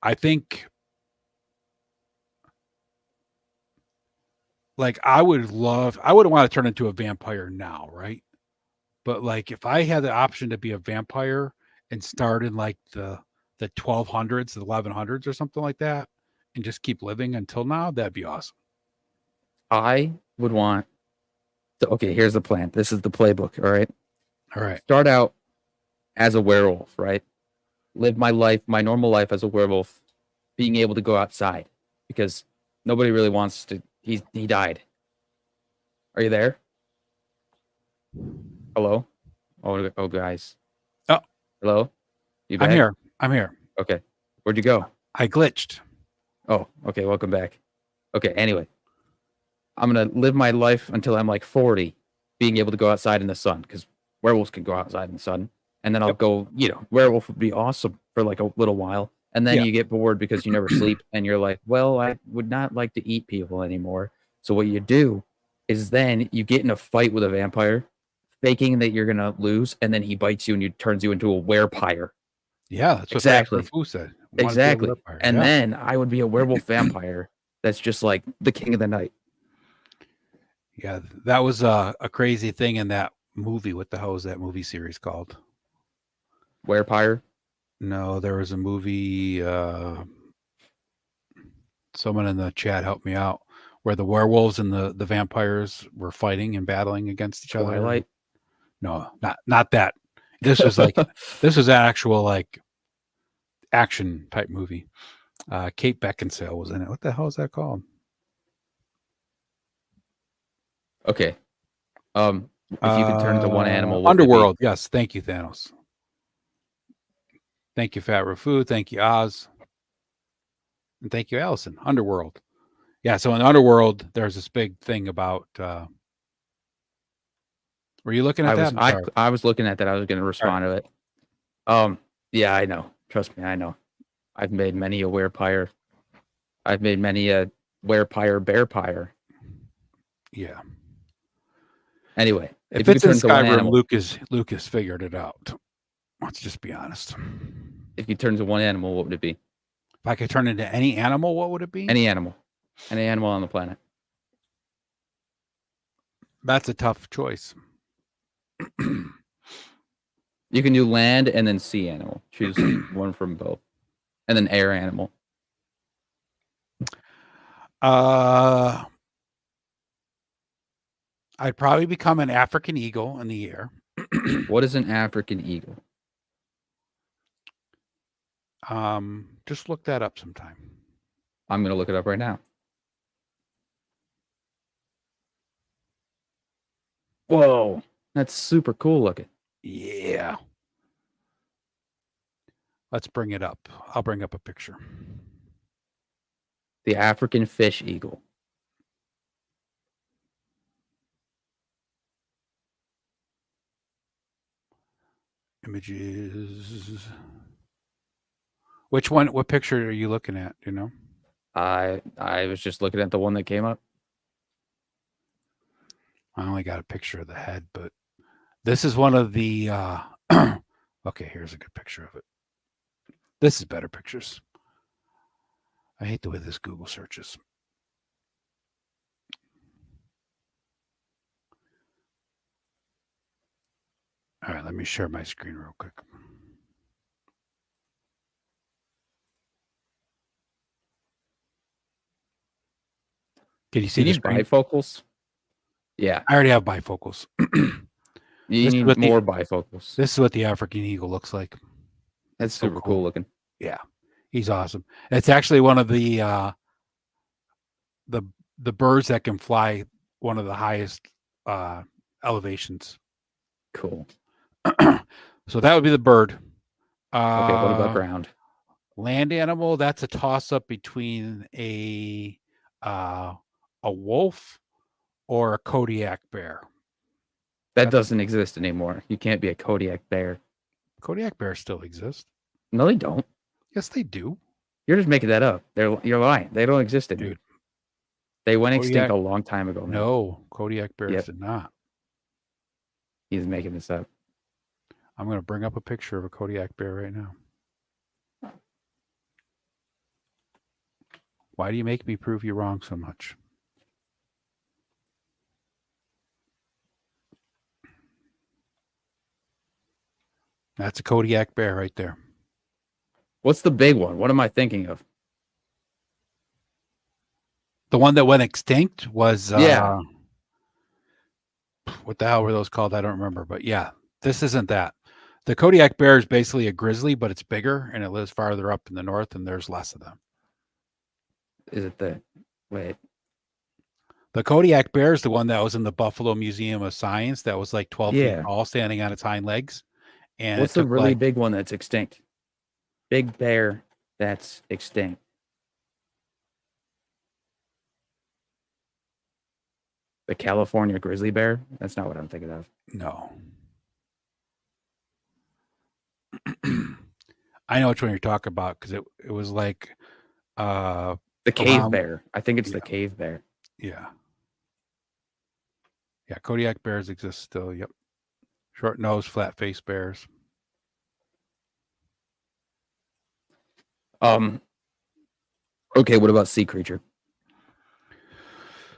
I think like I wouldn't want to turn into a vampire now, right? But like if I had the option to be a vampire and start in like the 1200s, the 1100s or something like that and just keep living until now, that'd be awesome. I would want to, okay, here's the plan. This is the playbook, all right? All right. Start out as a werewolf, right? Live my life, my normal life as a werewolf, being able to go outside because nobody really wants to. He died. Are you there? Hello? Oh, guys. Oh. Hello? You back? I'm here. Okay. Where'd you go? I glitched. Oh, okay. Welcome back. Okay. Anyway, I'm gonna live my life until I'm like 40, being able to go outside in the sun because werewolves can go outside in the sun. And then I'll go. Werewolf would be awesome for like a little while, and then Yeah. you get bored because you never sleep, and you're like, well, I would not like to eat people anymore. So what you do is then you get in a fight with a vampire, faking that you're gonna lose, and then he bites you and you turns you into a werepire. Yeah, that's what Exactly. Fat Fu said. Wanted to be a Exactly. vampire. And Yeah. then I would be a werewolf vampire that's just like the king of the night. Yeah, that was a crazy thing in that movie. What the hell was that movie series called? Werepire. No, there was a movie. Someone in the chat helped me out, where the werewolves and the vampires were fighting and battling against each other. Twilight. No, not that. This was like this was an actual like action type movie. Kate Beckinsale was in it. What the hell is that called? Okay. If you could turn into one animal, what would it be? Underworld. Yes, thank you, Thanos. Thank you, Fat Rafu. Thank you, Oz. And thank you, Allison. Underworld. Yeah, so in Underworld, there's this big thing about were you looking at that? I was looking at that. I was going to respond to it. Yeah, I know. Trust me, I know. I've made many a werepire. I've made many a werepire bearpire. Yeah. Anyway, if you it's could in turn into one Skyrim, animal, Lucas figured it out. Let's just be honest. if you turn into one animal, what would it be? If I could turn into any animal, what would it be? Any animal on the planet. That's a tough choice. You can do land and then sea animal. Choose one from both, and then air animal. I'd probably become an African eagle in the air. What is an African eagle? Just look that up sometime. I'm going to look it up right now. Whoa, that's super cool looking. Yeah. Let's bring it up. I'll bring up a picture. The African fish eagle. Images. Which one? What picture are you looking at? Do you know? I was just looking at the one that came up. I only got a picture of the head, but this is one of the okay, here's a good picture of it. This is better pictures. I hate the way this Google searches. All right, let me share my screen real quick. Can you see You the need screen? bifocals? Yeah. I already have bifocals. You need more bifocals. This is what the African eagle looks like. That's So super cool. cool looking. Yeah. He's awesome. It's actually one of the birds that can fly one of the highest elevations. Cool. So that would be the bird. Okay, what about ground? Land animal? That's a toss up between a wolf or a Kodiak bear. That doesn't exist anymore. You can't be a Kodiak bear. Kodiak bears still exist. No, they don't. Yes, they do. You're just making that up. You're lying. They don't exist anymore. Dude. They went extinct Kodiak- a long time ago. Man. No, Kodiak bears Yep. did not. He's making this up. I'm going to bring up a picture of a Kodiak bear right now. Why do you make me prove you wrong so much? That's a Kodiak bear right there. What's the big one? What am I thinking of? The one that went extinct was Yeah. What the hell were those called? I don't remember, but yeah, this isn't that. The Kodiak bear is basically a grizzly, but it's bigger and it lives farther up in the north, and there's less of them. Is it the wait? The Kodiak bear is the one that was in the Buffalo Museum of Science that was like 12 Yeah. feet tall, standing on its hind legs. And What's it the took really like, big one that's extinct? Big bear that's extinct. The California grizzly bear? That's not what I'm thinking of. no. I know which one you're talking about because it was like The cave Around- bear. I think it's the Yeah. cave bear. yeah. Yeah, Kodiak bears exist still. Yep. Short nose, flat face bears. Okay, what about sea creature?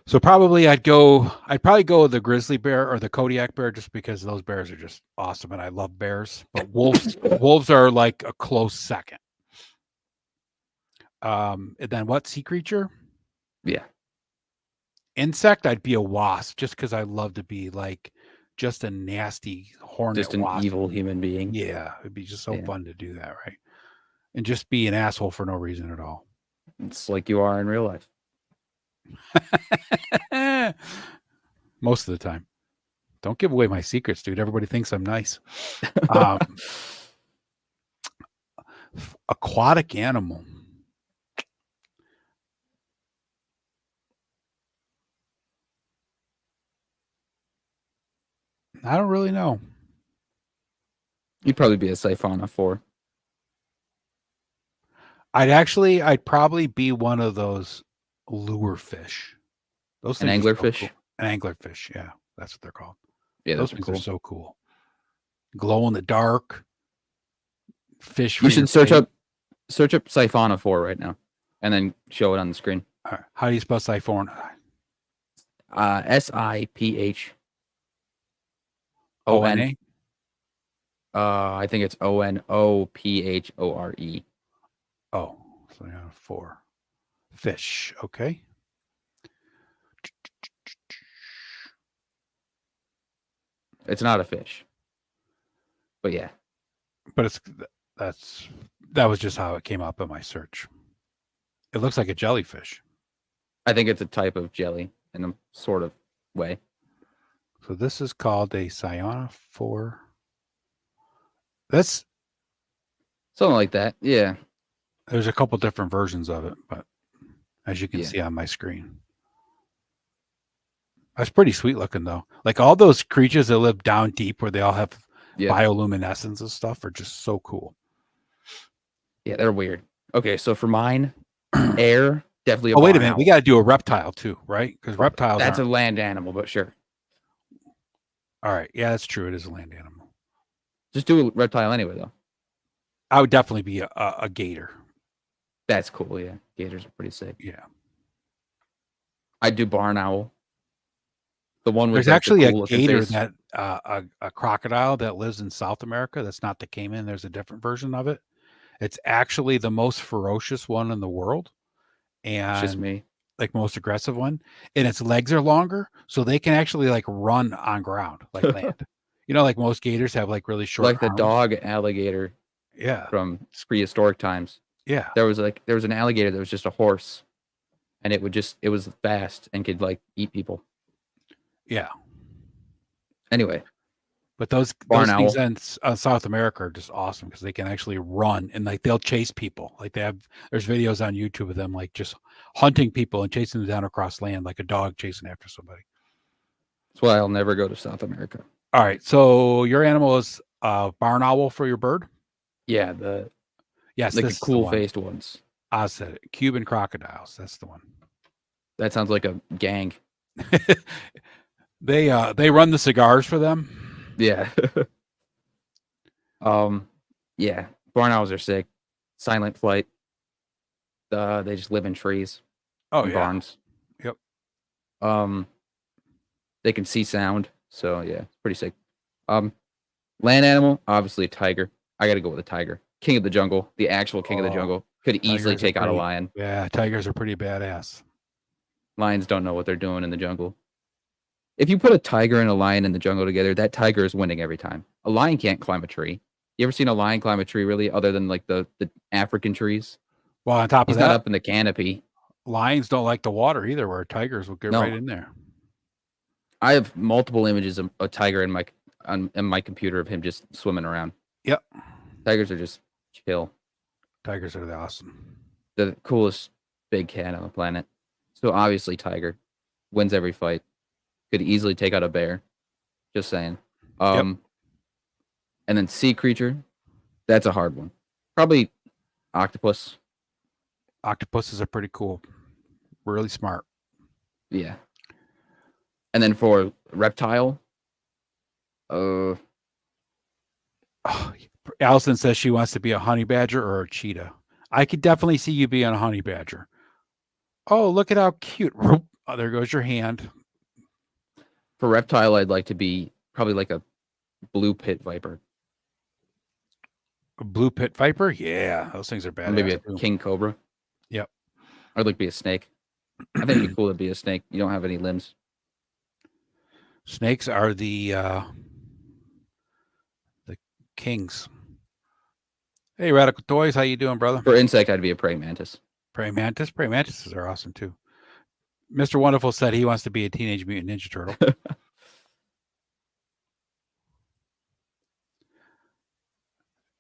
So probably I'd probably go with the grizzly bear or the Kodiak bear just because those bears are just awesome and I love bears. But wolves are like a close second. And then what sea creature? Yeah. Insect, I'd be a wasp just because I love to be like just a nasty hornet Just an wasp. evil human being. Yeah, it'd be just so Yeah. fun to do that, right? And just be an asshole for no reason at all. It's like you are in real life. Most of the time. Don't give away my secrets, dude. Everybody thinks I'm nice. Aquatic animal. I don't really know. You'd probably be a siphonophore. I'd probably be one of those lure fish. Those An things are so anglerfish? cool. An anglerfish, yeah. That's what they're called. Yeah, Those those are things cool. are so cool. Glow in the dark. Fish. You for your should search bait. up siphonophore right now, and then show it on the screen. All right. How do you spell siphon? SIPH. O-N-A? I think it's ONOPHORE. Oh, so yeah, 4. Fish. Okay. It's not a fish, but yeah, But that was just how it came up in my search. It looks like a jellyfish. I think it's a type of jelly in a sort of way. So this is called a cyanophore. That's Something like that. Yeah. There's a couple different versions of it, but as you can Yeah. see on my screen. That's pretty sweet looking though. Like all those creatures that live down deep where they all have Yeah. bioluminescence and stuff are just so cool. Yeah, they're weird. Okay, so for mine, air, definitely a Oh, wait a barn minute. owl. We got to do a reptile too, right? Because reptiles That's a aren't- land animal, but sure. all right. Yeah, that's true. It is a land animal. Just do a reptile anyway, though. I would definitely be a gator. That's cool, yeah. Gators are pretty sick. Yeah. I'd do barn owl. The one with There's like, the actually a cool-looking gator face. that a crocodile that lives in South America. That's not the caiman. There's a different version of it. It's actually the most ferocious one in the world, It's just and me. like most aggressive one. And its legs are longer, so they can actually like run on ground, like land. You know, like most gators have like really short, Like the arms. dog alligator Yeah, from prehistoric times. Yeah. There was an alligator that was just a horse, and it was fast and could like eat people. Yeah. Anyway, But those Barn things owl. in South America are just awesome because they can actually run and like they'll chase people. Like there's videos on YouTube of them like just hunting people and chasing them down across land like a dog chasing after somebody. That's why I'll never go to South America. All right. So your animal is barn owl for your bird? Yeah, Yes, like this the is the cool one. faced ones. I said it. Cuban crocodiles. That's the one. That sounds like a gang. They run the cigars for them. Yeah. Yeah. Barn owls are sick. Silent flight. They just live in trees. Oh and yeah. barns. Yep. They can see sound. So yeah, it's pretty sick. Land animal, obviously a tiger. I gotta go with a tiger. King of the jungle, the actual king of the Oh, jungle. Could easily tigers are take out a pretty- lion. Yeah, tigers are pretty badass. Lions don't know what they're doing in the jungle. If you put a tiger and a lion in the jungle together, that tiger is winning every time. A lion can't climb a tree. You ever seen a lion climb a tree really, other than like the African trees? Well, on top of He's not that, up in the canopy. lions don't like the water either, where tigers will get No. right in there. I have multiple images of a tiger in my computer of him just swimming around. Yep. Tigers are just chill. Tigers are awesome. The coolest big cat on the planet. So obviously tiger wins every fight. Could easily take out a bear. Just saying. And then sea creature, that's a hard one. Probably octopus. Octopuses are pretty cool. Really smart. Yeah. And then for reptile, Oh, Allison says she wants to be a honey badger or a cheetah. I could definitely see you being a honey badger. Oh, look at how cute. Oh, there goes your hand. for reptile, I'd like to be probably like a blue pit viper. A blue pit viper? Yeah, those things are Or badass. maybe a too. king cobra. Yep. I'd like to be a snake. I think it'd be cool to be a snake. You don't have any limbs. Snakes are the kings. Hey, Radical Toys, how you doing, brother? For insect, I'd be a praying mantis. Praying mantis. Praying mantises are awesome too. Mr. Wonderful said he wants to be a Teenage Mutant Ninja Turtle.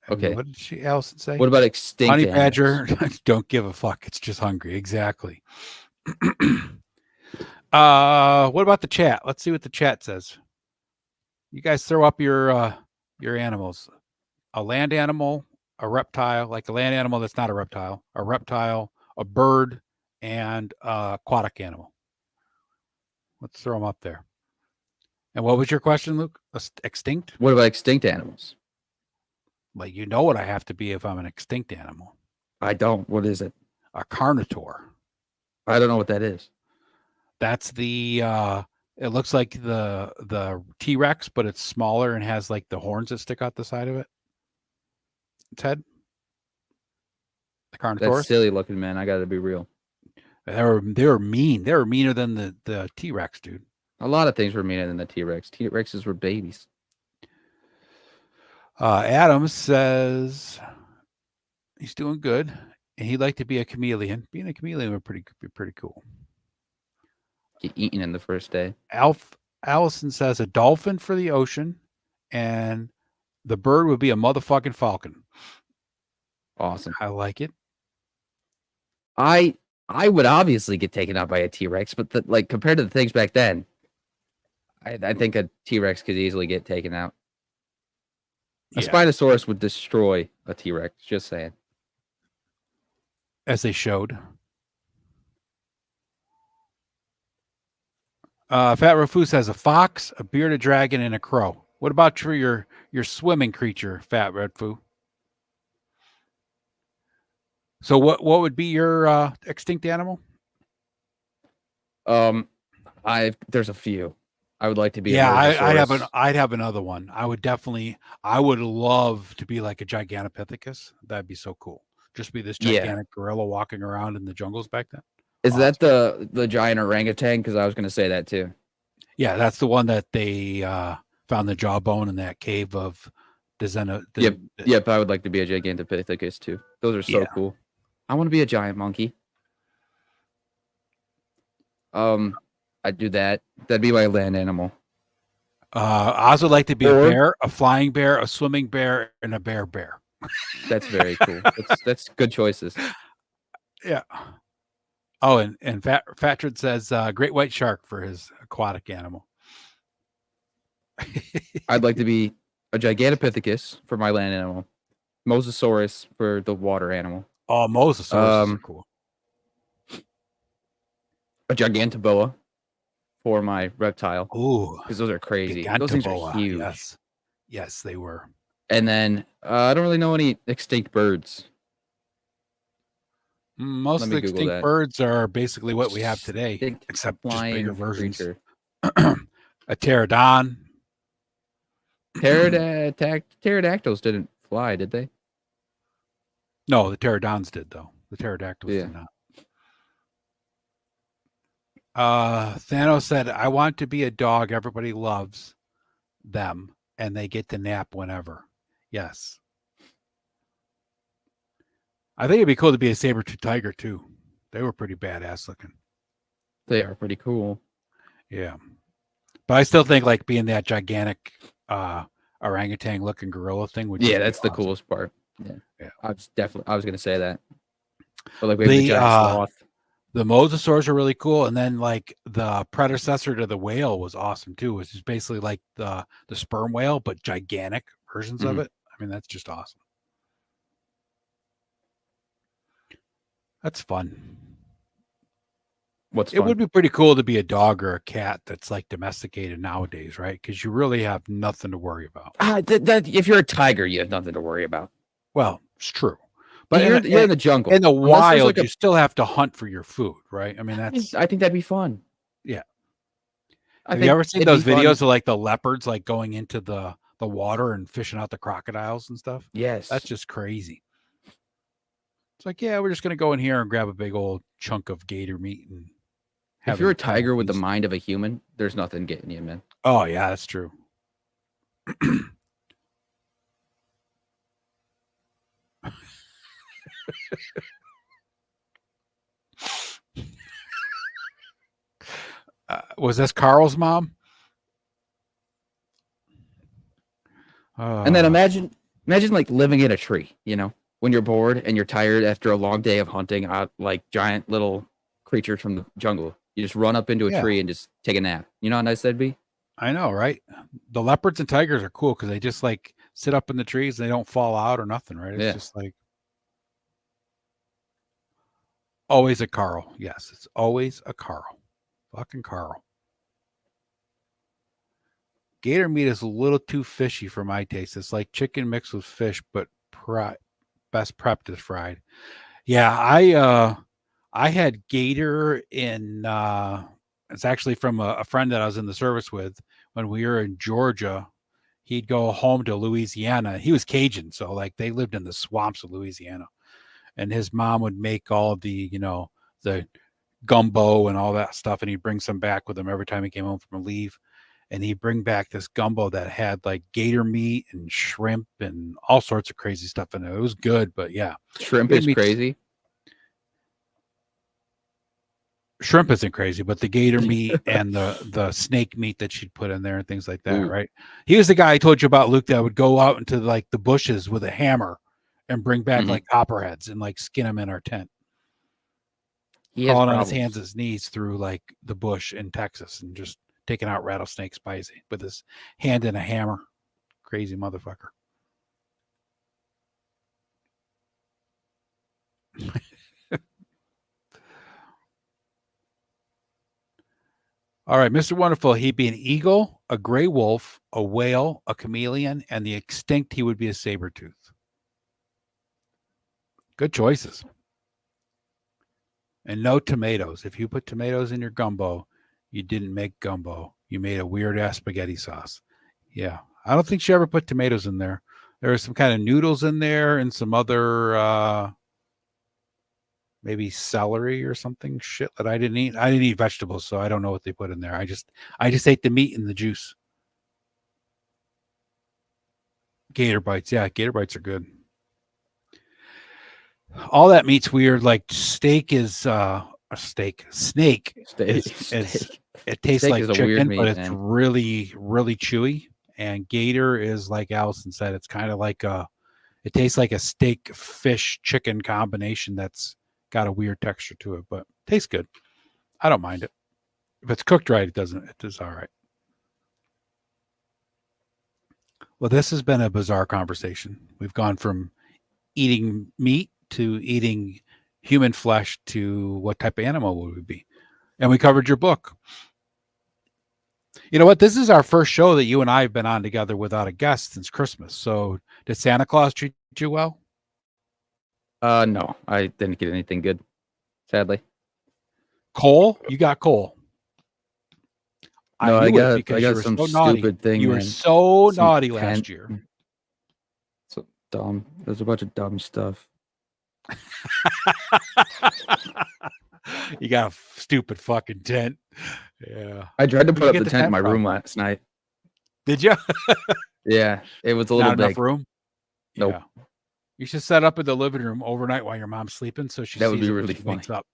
And Okay. what did Allison say? What about extinct Honey animals? badger? Don't give a fuck. It's just hungry. Exactly. What about the chat? Let's see what the chat says. You guys throw up your animals. A land animal, a reptile, like a land animal that's not a reptile, a bird, and aquatic animal. Let's throw them up there. And what was your question, Luke? Extinct? What about extinct animals? Like, you know what I have to be if I'm an extinct animal? I don't. What is it? A carnivore. I don't know what that is. That's the it looks like the T-Rex, but it's smaller and has like the horns that stick out the side of it. Its head. The carnivores. That's silly looking, man. I got to be real. They were mean. They were meaner than the T-Rex, dude. A lot of things were meaner than the T-Rex. T-Rexes were babies. Adam says he's doing good, and he'd like to be a chameleon. Being a chameleon would be pretty cool. Get eaten in the first day. Allison says a dolphin for the ocean, and the bird would be a motherfucking falcon. Awesome. I like it. I would obviously get taken out by a T-Rex, but like compared to the things back then, I think a T-Rex could easily get taken out. A Yeah, Spinosaurus would destroy a T-Rex. Just saying. as they showed. Fat Rafu says a fox, a bearded dragon, and a crow. What about your swimming creature, Fat Red Foo? So what would be your extinct animal? There's a few. I would like to be. Yeah, a I'd have another one. I would love to be like a Gigantopithecus. That'd be so cool. Just be this Yeah. gigantic gorilla walking around in the jungles back then. Is that the giant orangutan? Because I was going to say that too. Yeah, that's the one that they found the jawbone in that cave of Yep. I would like to be a Gigantopithecus too. Those are so Yeah. cool. I want to be a giant monkey. I'd do that. That'd be my land animal. I also like to be a Or- bear, a flying bear, a swimming bear, and a bear. That's very cool. That's good choices. Yeah. Oh, and Fatrid says great white shark for his aquatic animal. I'd like to be a Gigantopithecus for my land animal. Mosasaurus for the water animal. Oh, mosasaurus are cool. A Gigantoboa for my reptile. Ooh, Because those are crazy. Those things are Gigantoboa. huge. Yes, they were. And then I don't really know any extinct birds. Most Let of me the Google extinct that. birds are basically what we have today, Extinct except just flying bigger versions. creature. A pterodon. Pterodactyls didn't fly, did they? No, the pterodons did though. The pterodactyls Yeah. did not. Thanos said, "I want to be a dog. Everybody loves them, and they get to nap whenever." Yes. I think it'd be cool to be a saber-tooth tiger too. They were pretty badass looking. They are pretty cool. Yeah. But I still think like being that gigantic orangutan looking gorilla thing would Yeah, just be that's the awesome. coolest part. Yeah. Yeah. I was gonna say that. But like maybe the giant sloth. The mosasaurs are really cool, and then like the predecessor to the whale was awesome too, which is basically like the sperm whale, but gigantic versions of Mhm. it. I mean, that's just awesome. That's fun. What's It fun? would be pretty cool to be a dog or a cat that's like domesticated nowadays, right? Because you really have nothing to worry about. If you're a tiger, you have nothing to worry about. Well, it's true, But but you're in the jungle. in the Unless there's, wild, like, you still have to hunt for your food, right? I mean, that's I think that'd be fun. yeah. I Have think you ever seen it'd those be fun. videos of like the leopards like going into the water and fishing out the crocodiles and stuff? Yes. That's just crazy. It's like, yeah, we're just gonna go in here and grab a big old chunk of gator meat and If you're a have tiger with the feast. mind of a human, there's nothing getting you, man. Oh yeah, that's true. Was this Carl's mom? And then imagine like living in a tree, you know, when you're bored and you're tired after a long day of hunting out like giant little creatures from the jungle. You just run up into a Yeah. tree and just take a nap. You know how nice that'd be? I know, right? The leopards and tigers are cool because they just like sit up in the trees and they don't fall out or nothing, right? It's Yeah. just like always a Carl. Yes, it's always a Carl. Fucking Carl. Gator meat is a little too fishy for my taste. It's like chicken mixed with fish, but best prepped is fried. Yeah, I had gator in it's actually from a friend that I was in the service with when we were in Georgia. He'd go home to Louisiana. He was Cajun, so like they lived in the swamps of Louisiana. And his mom would make all the, the gumbo and all that stuff, and he'd bring some back with him every time he came home from a leave. And he'd bring back this gumbo that had like gator meat and shrimp and all sorts of crazy stuff in it. It was good, but yeah. Shrimp Gator is meat's- crazy. Shrimp isn't crazy, but the gator meat and the snake meat that she'd put in there and things like that, Ooh. right? He was the guy I told you about, Luke, that would go out into like the bushes with a hammer and bring back Mhm. like copperheads and like skin them in our tent. He has Crawling on his problems. hands and his knees through like the bush in Texas and just taking out rattlesnakes by with his hand in a hammer. Crazy motherfucker. All right, Mr. Wonderful, he'd be an eagle, a gray wolf, a whale, a chameleon, and the extinct he would be a saber tooth. Good choices. And no tomatoes. If you put tomatoes in your gumbo, you didn't make gumbo. You made a weird ass spaghetti sauce. Yeah. I don't think she ever put tomatoes in there. There was some kind of noodles in there and some other maybe celery or something shit that I didn't eat. I didn't eat vegetables, so I don't know what they put in there. I just ate the meat and the juice. Gator bites. Yeah, gator bites are good. All that meat's weird. Like steak is a steak. Snake is Steak. it tastes Steak like is a weird chicken, meat, but it's man. really, really chewy. And gator is like Allison said, it's kind of like it tastes like a steak, fish, chicken combination that's got a weird texture to it, but tastes good. I don't mind it. If it's cooked right, it is all right. Well, this has been a bizarre conversation. We've gone from eating meat to eating human flesh to what type of animal would we be? And we covered your book. You know what? This is our first show that you and I have been on together without a guest since Christmas. So did Santa Claus treat you well? No, I didn't get anything good, sadly. Cole, you got Cole. No, I knew it got because you were some so naughty. stupid thing. You were man. so Some naughty pen- last year. So dumb. There's a bunch of dumb stuff. You got a stupid fucking tent. Yeah. I tried to Where'd put you up get the the tent in tent my from? room last night. Did you? Yeah, it was a little Not big. enough room? Nope. Yeah. You should set up in the living room overnight while your mom's sleeping so she That would sees be it when really she wakes funny. up.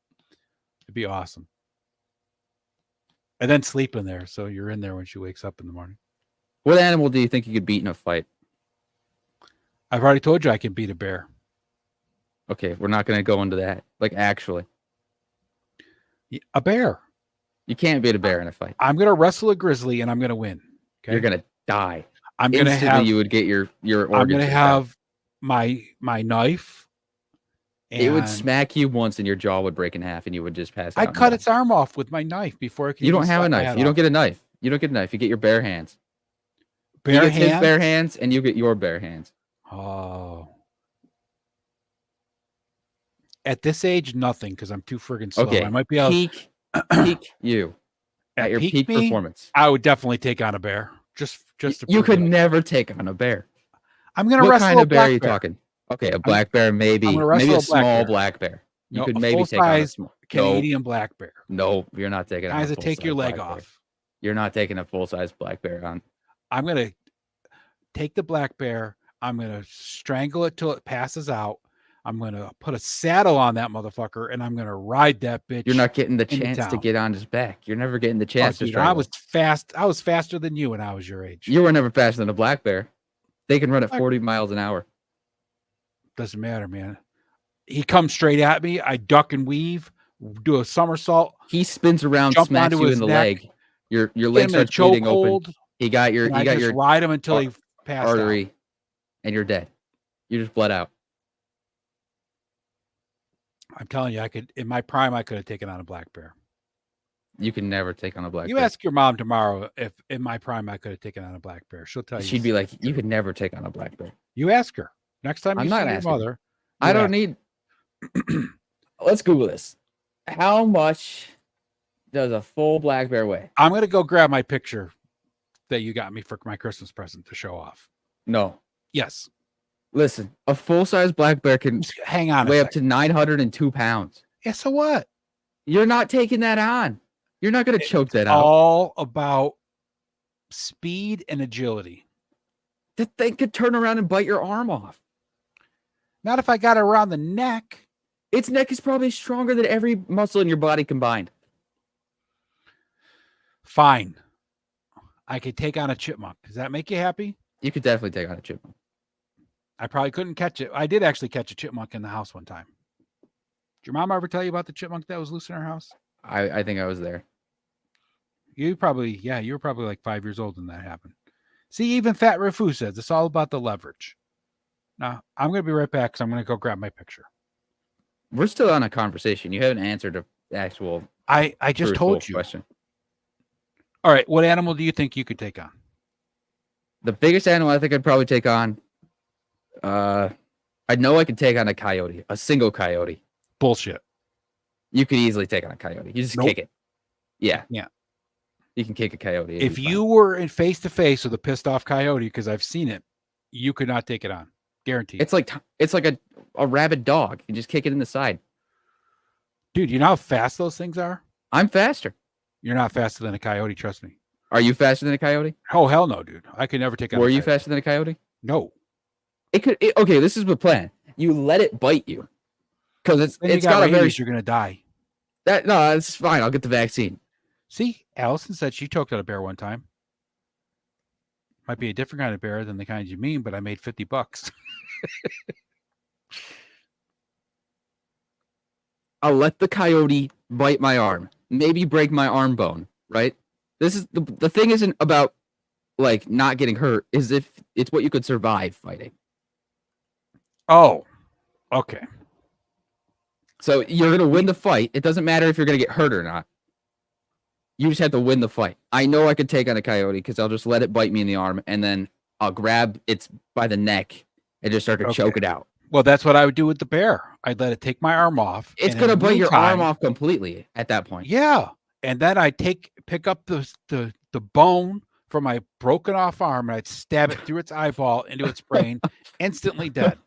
It'd be awesome. And then sleep in there so you're in there when she wakes up in the morning. What animal do you think you could beat in a fight? I've already told you I can beat a bear. Okay, we're not going to go into that. Like, actually, A bear. you can't beat a bear in a fight. I'm going to wrestle a grizzly and I'm going to win. Okay. You're going to die. I'm going to Instantly, have you would get your organs. I'm going to ripped have my knife. out. It would and smack you once and your jaw would break in half and you would just pass out. I and cut die. its arm off with my knife before it could You don't even have a slap my knife. head You don't off. get a knife. You don't get a knife. You get your bare hands. Bare He gets his hands? bare hands and you get your bare hands. Oh. At this age, nothing because I'm too friggin' slow. Okay, I might be able peak you at your peak me, performance. I would definitely take on a bear. Just to You prove could it. never take on a bear. I'm gonna What wrestle kind a of bear are you black bear. talking? Okay, a black bear, maybe. I'm gonna wrestle Maybe a a black small bear. black bear. You No, could a maybe take on a full-size small. Canadian black bear. No, you're not taking on a Guys that take your full-size leg black bear. off. You're not taking a full-size black bear on. I'm gonna take the black bear. I'm gonna strangle it till it passes out. I'm gonna put a saddle on that motherfucker and I'm gonna ride that bitch. You're not getting the into chance to town. get on his back. You're never getting the Oh, chance to dude, strangle. I was fast. I was faster than you when I was your age. You were never faster than a black bear. They can run at Black- 40 miles an hour. Doesn't matter, man. He comes straight at me. I duck and weave, do a somersault. He spins around, Jump smacks onto you his in the neck, leg. Your Get leg him in a starts bleeding open. chokehold. He got your And I you got just your ride him until he passed out. artery, and you're dead. You just bled out. I'm telling you, I could in my prime. I could have taken on a black bear. You can never take on a black You bear. ask your mom tomorrow if in my prime I could have taken on a black bear. She'll tell you. She'd be like, "You could never take on a black bear." You ask her next time I'm you not see your asking. mother. I you don't ask. need. Let's Google this. How much does a full black bear weigh? I'm gonna go grab my picture that you got me for my Christmas present to show off. No. Yes. Listen, a full-size black bear can Just hang on. weigh A up to second. 902 pounds. Yeah. So what? You're not taking that on. You're not going to choke that out. All about speed and agility. That thing could turn around and bite your arm off. Not if I got it around the neck. Its neck is probably stronger than every muscle in your body combined. Fine. I could take on a chipmunk. Does that make you happy? You could definitely take on a chipmunk. I probably couldn't catch it. I did actually catch a chipmunk in the house one time. Did your mom ever tell you about the chipmunk that was loose in her house? I think I was there. You were probably like 5 years old when that happened. See, even Fat Rifu says it's all about the leverage. Now, I'm going to be right back because I'm going to go grab my picture. We're still on a conversation. You haven't answered an actual I just truthful told you. question. All right. What animal do you think you could take on? The biggest animal I think I'd probably take on, I know I could take on a coyote, a single coyote. Bullshit. You could easily take on a coyote. You just Nope. kick it. Yeah. Yeah. You can kick a coyote. If you were in face to face with a pissed off coyote, because I've seen it, you could not take it on. Guaranteed. it's like a rabid dog. You just kick it in the side. Dude, you know how fast those things are? I'm faster. You're not faster than a coyote, trust me. Are you faster than a coyote? Oh, hell no, dude. I could never take on Were a you coyote. faster than a coyote? No. Okay, this is the plan. You let it bite you. because it's Then you it's got got a very rabies, you're gonna die. that no, it's fine. I'll get the vaccine. See, Allison said she choked out a bear one time. Might be a different kind of bear than the kind you mean, but I made $50. I'll let the coyote bite my arm, maybe break my arm bone. Right? This is the thing. Isn't about like not getting hurt. Is if it's what you could survive fighting. Oh, okay. So you're gonna win the fight. It doesn't matter if you're gonna get hurt or not. You just have to win the fight. I know I could take on a coyote because I'll just let it bite me in the arm, and then I'll grab its by the neck and just start to choke it out. Well, that's what I would do with the bear. I'd let it take my arm off. It's and gonna in the bite your arm meantime- off completely at that point. Yeah, and then I'd pick up the bone from my broken off arm, and I'd stab it through its eyeball into its brain, instantly dead.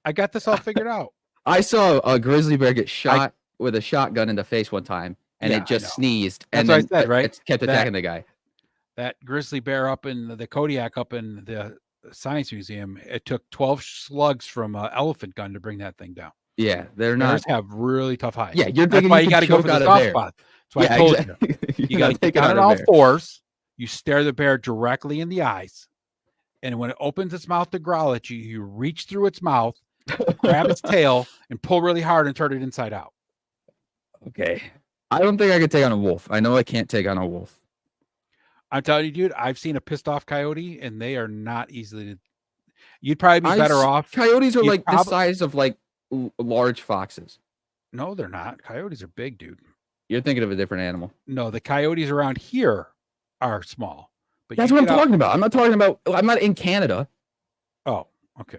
I got this all figured out. I saw a grizzly bear get shot with a shotgun in the face one time, and Yeah, it I just know. sneezed. That's and what I then said, right? It kept attacking the guy. That grizzly bear up in the Kodiak up in the Science Museum, it took 12 slugs from an elephant gun to bring that thing down. Yeah, they're Bears not. have really tough hides. Yeah, you're That's thinking why you you can got to go choke for the out a soft bear. spot. That's why I told you. You got to get down on all fours. You stare the bear directly in the eyes, and when it opens its mouth to growl at you, you reach through its mouth, grab its tail, and pull really hard and turn it inside out. Okay. I don't think I could take on a wolf. I know I can't take on a wolf. I'm telling you, dude, I've seen a pissed off coyote, and they are not easily to. You'd probably be better off. Coyotes are you'd like the size of like large foxes. No, they're not. Coyotes are big, dude. You're thinking of a different animal. No, the coyotes around here are small. But That's you what I'm get out- talking about. I'm not talking about. I'm not in Canada. Oh, okay.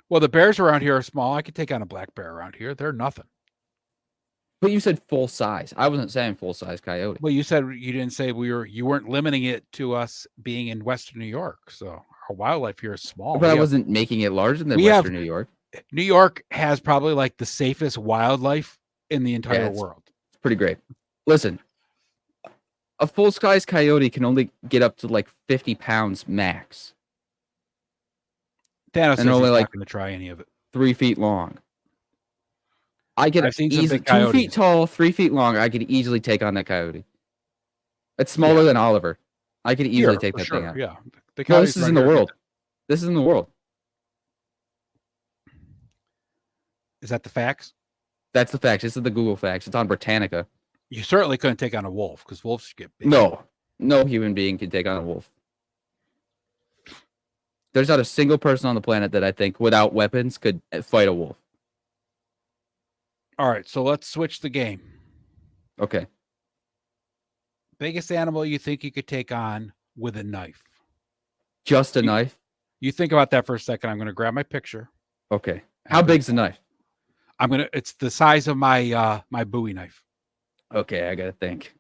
Well, the bears around here are small. I could take on a black bear around here. They're nothing. But you said full size. I wasn't saying full size coyote. Well, you said you didn't say you weren't limiting it to us being in Western New York. So our wildlife here is small. But I wasn't making it larger than we have- Western New York. New York has probably like the safest wildlife in the entire it's- world. It's pretty great. Listen, a full size coyote can only get up to like 50 pounds max, Thanos says only he's like- not going to try any of it. 3 feet long. I could I've seen some easily big 2 feet coyotes. tall, 3 feet long. I could easily take on that coyote. It's smaller than Oliver. I could easily Here, take for that sure. thing out. Yeah. The No, coyotes this is around in the here- world. This is in the world. Is that the facts? That's the facts. This is the Google facts. It's on Britannica. You certainly couldn't take on a wolf because wolves get big. No human being can take on a wolf. There's not a single person on the planet that I think without weapons could fight a wolf. All right, so let's switch the game. Okay. Biggest animal you think you could take on with a knife? Just a knife? You think about that for a second. I'm going to grab my picture. Okay. How big's the knife? It's the size of my my Bowie knife. Okay, I gotta think.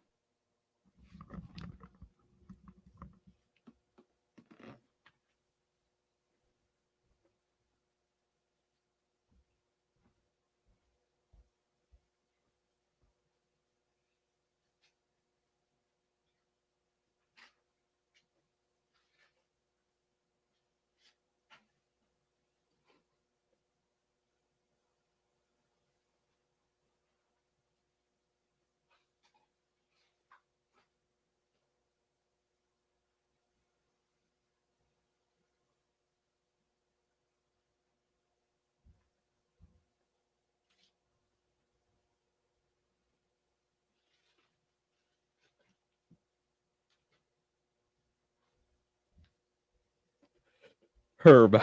Herb.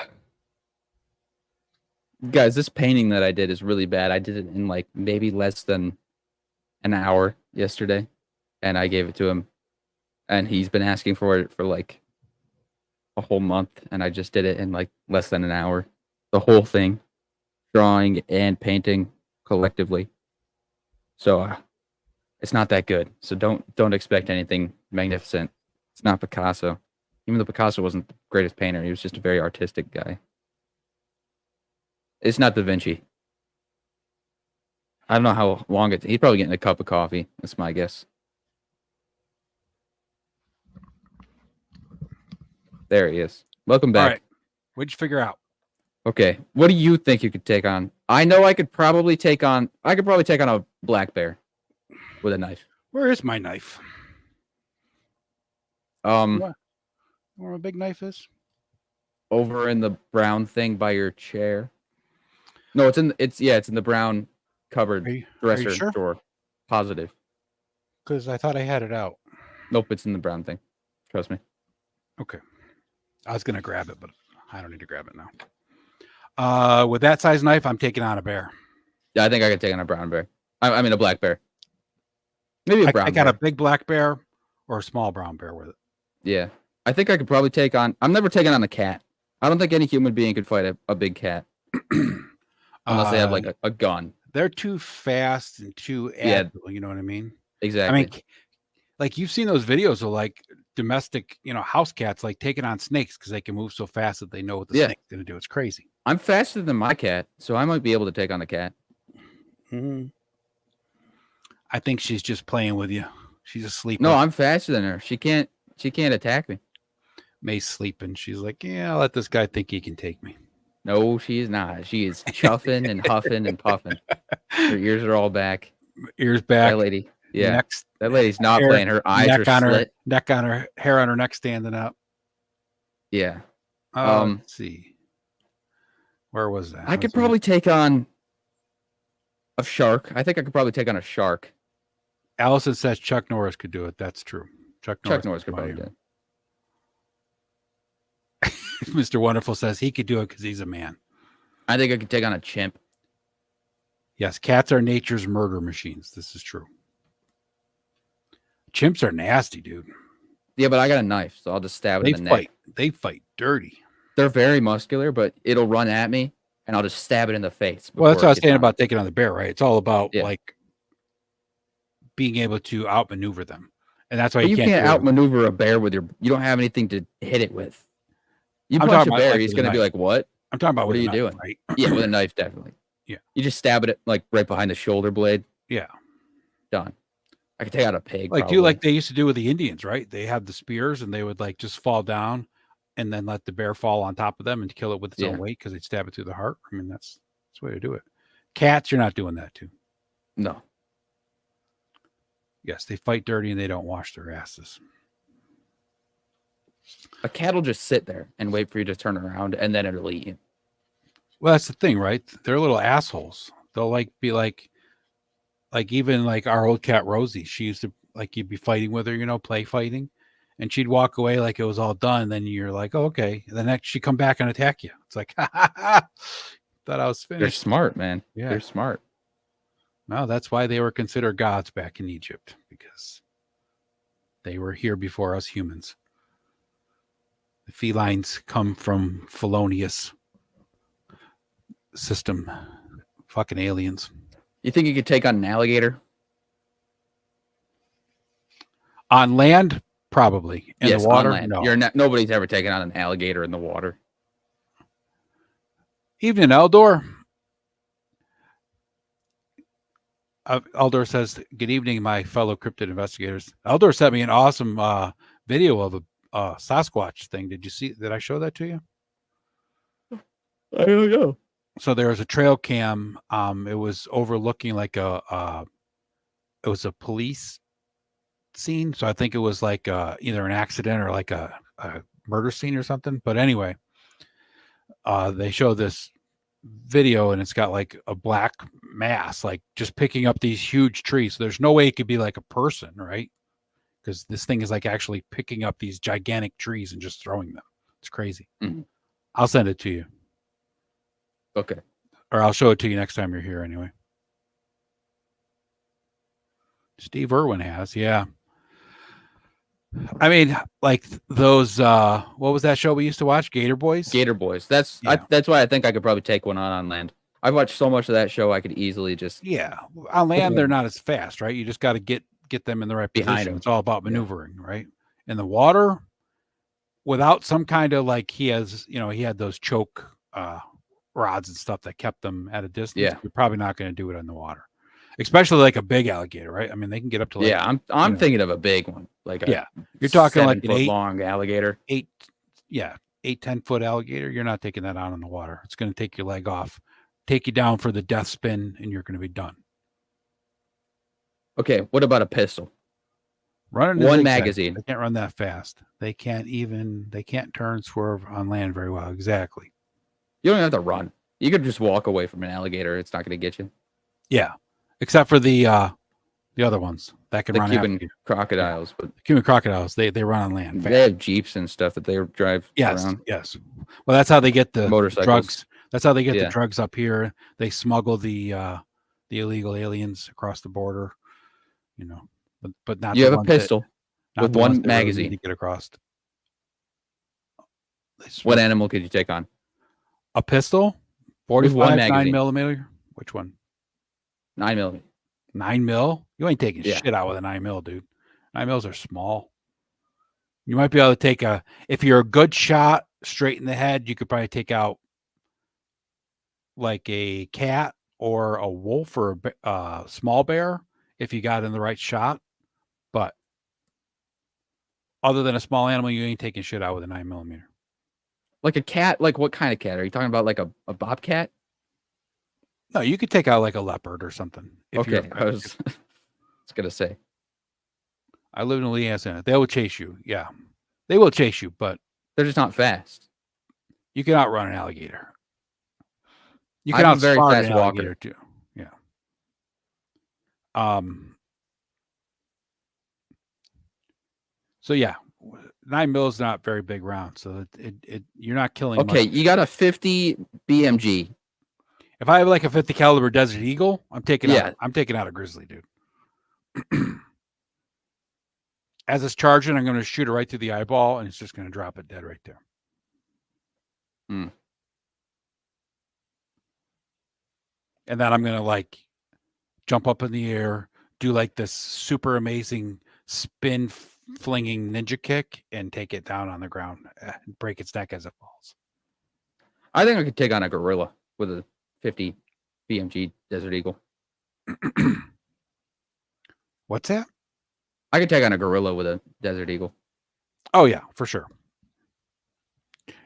Guys, this painting that I did is really bad. I did it in like maybe less than an hour yesterday, and I gave it to him, and he's been asking for it for like a whole month, and I just did it in like less than an hour. The whole thing, drawing and painting collectively. So it's not that good. So don't expect anything magnificent. It's not Picasso. Even though Picasso wasn't the greatest painter, he was just a very artistic guy. It's not Da Vinci. I don't know how long he's probably getting a cup of coffee. That's my guess. There he is. Welcome All back. right. What'd you figure out? Okay, what do you think you could take on? I know I could probably take on a black bear with a knife. Where is my knife? Um, Where my big knife is? over in the brown thing by your chair. No, it's in the brown cupboard Are you dresser sure? drawer. Positive. Because I thought I had it out. Nope, it's in the brown thing. Trust me. Okay. I was gonna grab it, but I don't need to grab it now. With that size knife, I'm taking on a bear. Yeah, I think I could take on a brown bear. I mean a black bear. Maybe a brown I got bear. a big black bear or a small brown bear with it. Yeah. I think I could probably take on. I'm never taking on a cat. I don't think any human being could fight a big cat unless they have like a gun. They're too fast and too Yeah. agile. You know what I mean? Exactly. I mean, like you've seen those videos of like domestic, house cats like taking on snakes because they can move so fast that they know what the Yeah. snake's gonna do. It's crazy. I'm faster than my cat, so I might be able to take on a cat. Mm-hmm. I think she's just playing with you. She's asleep. No, I'm faster than her. She can't attack me. May's sleeping. She's like, yeah, I'll let this guy think he can take me. No, she is not. She is chuffing and huffing and puffing. Her ears are all back. Ears back. That lady. Yeah. Next, That lady's not hair- playing. Her eyes are neck on slit. her, neck on her, hair on her neck standing up. Yeah. Let's see. Where was that? I could probably take on a shark. I think I could probably take on a shark. Allison says Chuck Norris could do it. That's true. Chuck Norris could probably do it. Mr. Wonderful says he could do it because he's a man. I think I could take on a chimp. Yes, cats are nature's murder machines. This is true. Chimps are nasty, dude. Yeah, but I got a knife, so I'll just stab it They in the fight. neck. They fight dirty. They're very muscular, but it'll run at me, and I'll just stab it in the face. Well, that's before what I it was gets saying on. about taking on the bear, right? It's all about Yeah. like being able to outmaneuver them, and that's why But you can't do it. outmaneuver a bear with your. You don't have anything to hit it with. You I'm punch talking a about, bear, like, he's with a gonna be knife. like, "What?" I'm talking about What with are a you knife, doing? right? Yeah, with a knife, definitely. Yeah. You just stab it like right behind the shoulder blade. Yeah. Done. I could take out a pig. Like probably. do like they used to do with the Indians, right? They had the spears and they would like just fall down and then let the bear fall on top of them and kill it with its Yeah. own weight because they'd stab it through the heart. I mean, that's the way to do it. Cats, you're not doing that to. No. Yes, they fight dirty and they don't wash their asses. A cat will just sit there and wait for you to turn around, and then it'll eat you. Well, that's the thing, right? They're little assholes. They'll like be like even like our old cat Rosie. She used to like you'd be fighting with her, play fighting, and she'd walk away like it was all done. And then you're like, oh, okay. And the next she'd come back and attack you. It's like, ha ha ha. Thought I was They're finished. smart, man. Yeah. They're smart. No, that's why they were considered gods back in Egypt because they were here before us humans. The felines come from felonious system. Fucking aliens. You think you could take on an alligator? On land, probably. In Yes, the water, on land. no. Nobody's ever taken on an alligator in the water. Even in Eldor. Eldor says, good evening, my fellow cryptid investigators. Eldor sent me an awesome video of a Sasquatch thing. Did you see? Did I show that to you? I don't know. So there was a trail cam. It was overlooking like it was a police scene. So I think it was like either an accident or like a murder scene or something. But anyway, they show this video and it's got like a black mass, like just picking up these huge trees. So there's no way it could be like a person, right? Because this thing is like actually picking up these gigantic trees and just throwing them. It's crazy. Mm-hmm. I'll send it to you. Okay. Or I'll show it to you next time you're here anyway. Steve Irwin has, yeah. I mean, like those, what was that show we used to watch? Gator Boys? Gator Boys. That's why I think I could probably take one on land. I've watched so much of that show, I could easily just... Yeah. On land, they're not as fast, right? You just got to get them in the right Behind position. them. It's all about maneuvering, right? In the water, without some kind of like he had those choke rods and stuff that kept them at a distance. Yeah. You're probably not going to do it in the water. Especially like a big alligator, right? I mean, they can get up to like... Yeah, I'm thinking of a big one. Like a you're talking like an 7-foot long alligator. 8 8-10 foot alligator, you're not taking that out in the water. It's going to take your leg off, take you down for the death spin, and you're going to be done. Okay, what about a pistol? Running One zigzag, magazine. They can't run that fast. They can't turn, swerve on land very well. Exactly. You don't have to run. You could just walk away from an alligator. It's not going to get you. Yeah, except for the other ones that can The run Cuban after you. crocodiles, but The Cuban crocodiles, they run on land fast. they have jeeps and stuff that they drive Yes, around. yes. Well, that's how they get the Motorcycles. drugs. That's how they get the Yeah. drugs up here. They smuggle the illegal aliens across the border. You know, but not. You the have a ones that- pistol not with the ones one that really need magazine. to get across. What animal could you take on? A pistol, With 45, one 9 magazine. millimeter. Which one? 9mm. 9 mil? You ain't taking Yeah. shit out with a 9 mil, dude. 9 mils are small. You might be able to take if you're a good shot straight in the head, you could probably take out like a cat or a wolf or a small bear if you got in the right shot. But other than a small animal, you ain't taking shit out with a 9 millimeter. Like a cat? Like what kind of cat? Are you talking about like a bobcat? No, you could take out like a leopard or something. Okay, I was going to say. I live in Louisiana. They will chase you. Yeah, they will chase you, but They're just not fast. you can outrun an alligator. You can I'm a very outsmart fast an walker. alligator too. Yeah. So yeah, 9 mil is not very big round. So it you're not killing. Okay, much. you got a 50 BMG. If I have like a 50 caliber Desert Eagle, I'm taking Yeah. out a grizzly, dude. As it's charging, I'm going to shoot it right through the eyeball, and it's just going to drop it dead right there. Hmm. And then I'm going to like jump up in the air, do like this super amazing spin flinging ninja kick, and take it down on the ground, and break its neck as it falls. I think I could take on a gorilla with a 50 BMG Desert Eagle. What's that? I could take on a gorilla with a Desert Eagle. Oh yeah, for sure.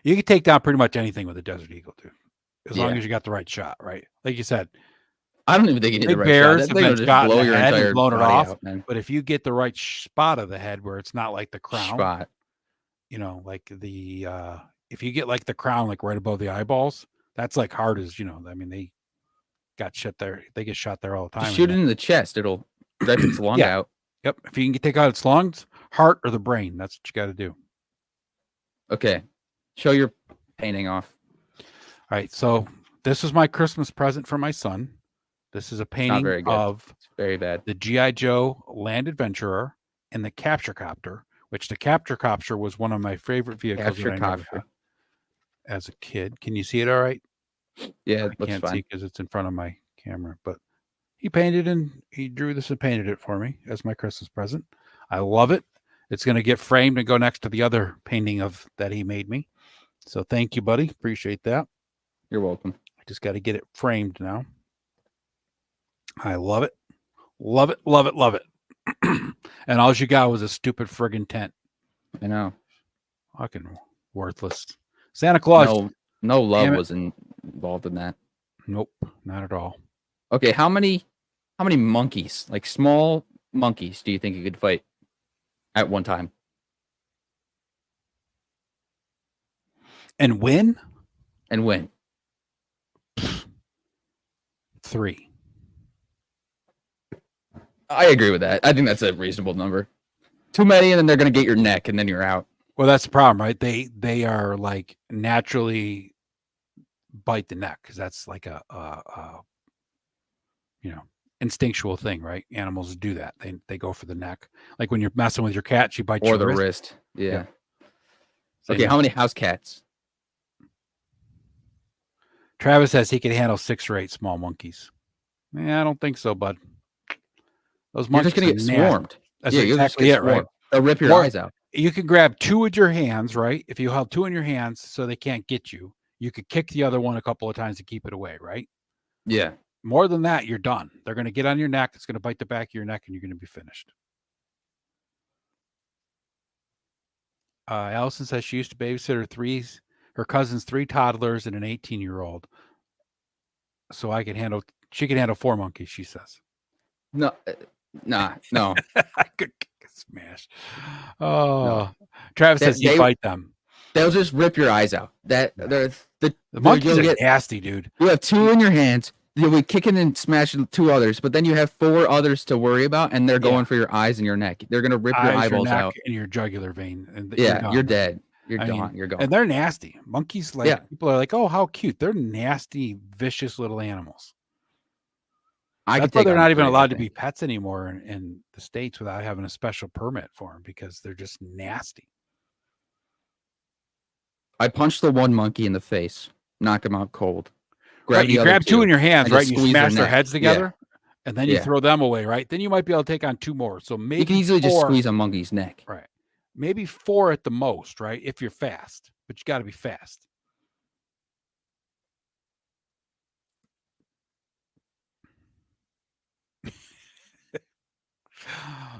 You can take down pretty much anything with a Desert Eagle, dude. As long Yeah. as you got the right shot, right? Like you said, I don't even think you need big the right bears shot. have That thing been will just shot in blow the your head and entire blown it body off. out, man. but if you get the right spot of the head where it's not like the crown, Spot. you know, like if you get like the crown like right above the eyeballs, that's like hard as, I mean, they got shit there. They get shot there all the time. Just shoot it in the chest. It'll rip its lung Yeah. out. Yep. If you can take out its lungs, heart, or the brain, that's what you got to do. Okay. Show your painting off. All right. So this is my Christmas present for my son. This is a painting very good. of It's very bad. the G.I. Joe Land Adventurer and the Capture Copter, which the Capture Copter was one of my favorite vehicles Capture that I never Copter. had as a kid. Can you see it all right? Yeah, I it looks can't see fine. because it's in front of my camera, but he drew this and painted it for me as my Christmas present. I love it. It's going to get framed and go next to the other painting that he made me. So thank you, buddy. Appreciate that. You're welcome. I just got to get it framed now. I love it. Love it. Love it. Love it. And all you got was a stupid friggin' tent. I know. Fucking worthless. Santa Claus. No love Damn it. was involved in that. Nope, not at all. Okay, how many monkeys, like small monkeys, do you think you could fight at one time? And win? And win? 3. I agree with that. I think that's a reasonable number. Too many, and then they're gonna get your neck, and then you're out. Well, that's the problem, right? They are like naturally bite the neck because that's like a instinctual thing, right? Animals do that. They go for the neck. Like when you're messing with your cat, she bites Or your the wrist. wrist. Yeah. Same Okay, thing. how many house cats? Travis says he can handle 6 or 8 small monkeys. Yeah, I don't think so, bud. Those You're monkeys just gonna are get nasty. swarmed. That's Yeah, you'll just exactly get it, right? swarmed. They'll rip your Or- eyes out. You can grab 2 with your hands, right? If you held 2 in your hands so they can't get you, you could kick the other one a couple of times to keep it away, right? Yeah. More than that, you're done. They're going to get on your neck. It's going to bite the back of your neck, and you're going to be finished. Allison says she used to babysit her 3 her cousin's 3 toddlers and an 18-year-old. So she can handle 4 monkeys, she says. No, no. I could smash. Oh, Travis says you fight them. They'll just rip your eyes out. The monkeys are nasty, dude. You have 2 in your hands. You'll be kicking and smashing 2 others, but then you have 4 others to worry about, and they're going for your eyes and your neck. They're gonna rip your eyeballs out and your jugular vein. And you're dead. You're gone. You're gone. And they're nasty. Monkeys, people are like, oh, how cute. They're nasty, vicious little animals. That's why they're not even allowed to be pets anymore in the States without having a special permit for them, because they're just nasty. I punched the one monkey in the face, knock him out cold. You grab 2 in your hands, right? You smash their heads together, and then you throw them away, right? Then you might be able to take on 2 more. So maybe you can easily just squeeze a monkey's neck. Right. Maybe 4 at the most, right? If you're fast, but you got to be fast.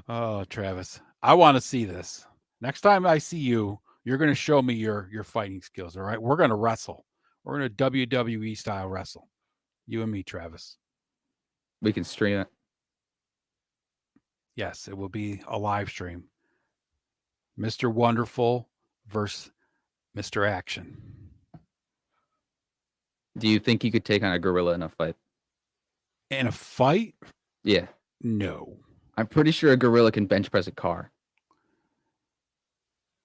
Oh, Travis, I want to see this. Next time I see you, you're going to show me your fighting skills. All right. We're going to wrestle. We're going to WWE style wrestle. You and me, Travis. We can stream it. Yes, it will be a live stream. Mr. Wonderful versus Mr. Action. Do you think you could take on a gorilla in a fight? In a fight? Yeah. No. I'm pretty sure a gorilla can bench press a car.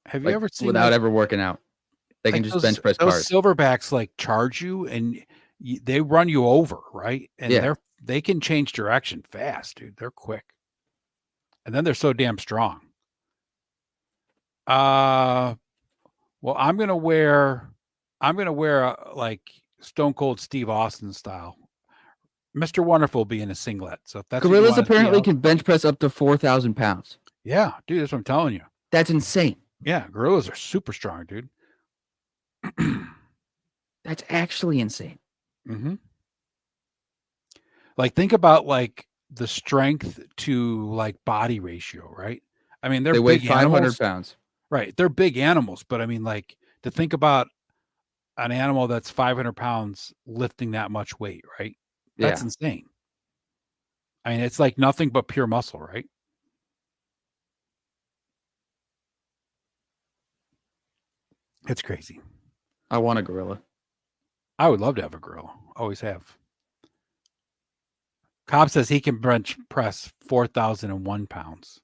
Have you ever seen without ever working out? They can just bench press cars. Those silverbacks charge you and they run you over, right? And they can change direction fast, dude. They're quick. And then they're so damn strong. Well, I'm gonna wear like Stone Cold Steve Austin style. Mr. Wonderful will be in a singlet. So if that's gorillas apparently can bench press up to 4,000 pounds. Yeah, dude, that's what I'm telling you. That's insane. Yeah, gorillas are super strong, dude. That's actually insane. Mm-hmm. Think about the strength to body ratio, right? I mean, they weigh 500 pounds. Right. They're big animals, but I mean, to think about an animal that's 500 pounds lifting that much weight, right? That's insane. I mean, it's like nothing but pure muscle, right? It's crazy. I want a gorilla. I would love to have a gorilla. Always have. Cobb says he can bench press 4,001 pounds.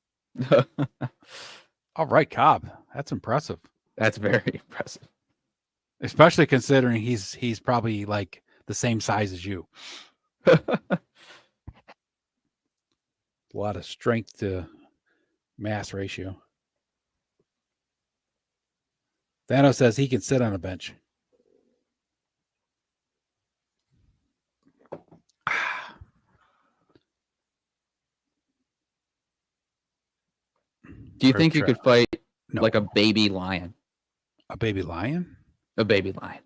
All right, Cobb. That's impressive. That's very impressive. Especially considering he's probably the same size as you. A lot of strength to mass ratio. Thanos says he can sit on a bench. Do you think you could fight like a baby lion? A baby lion? A baby lion.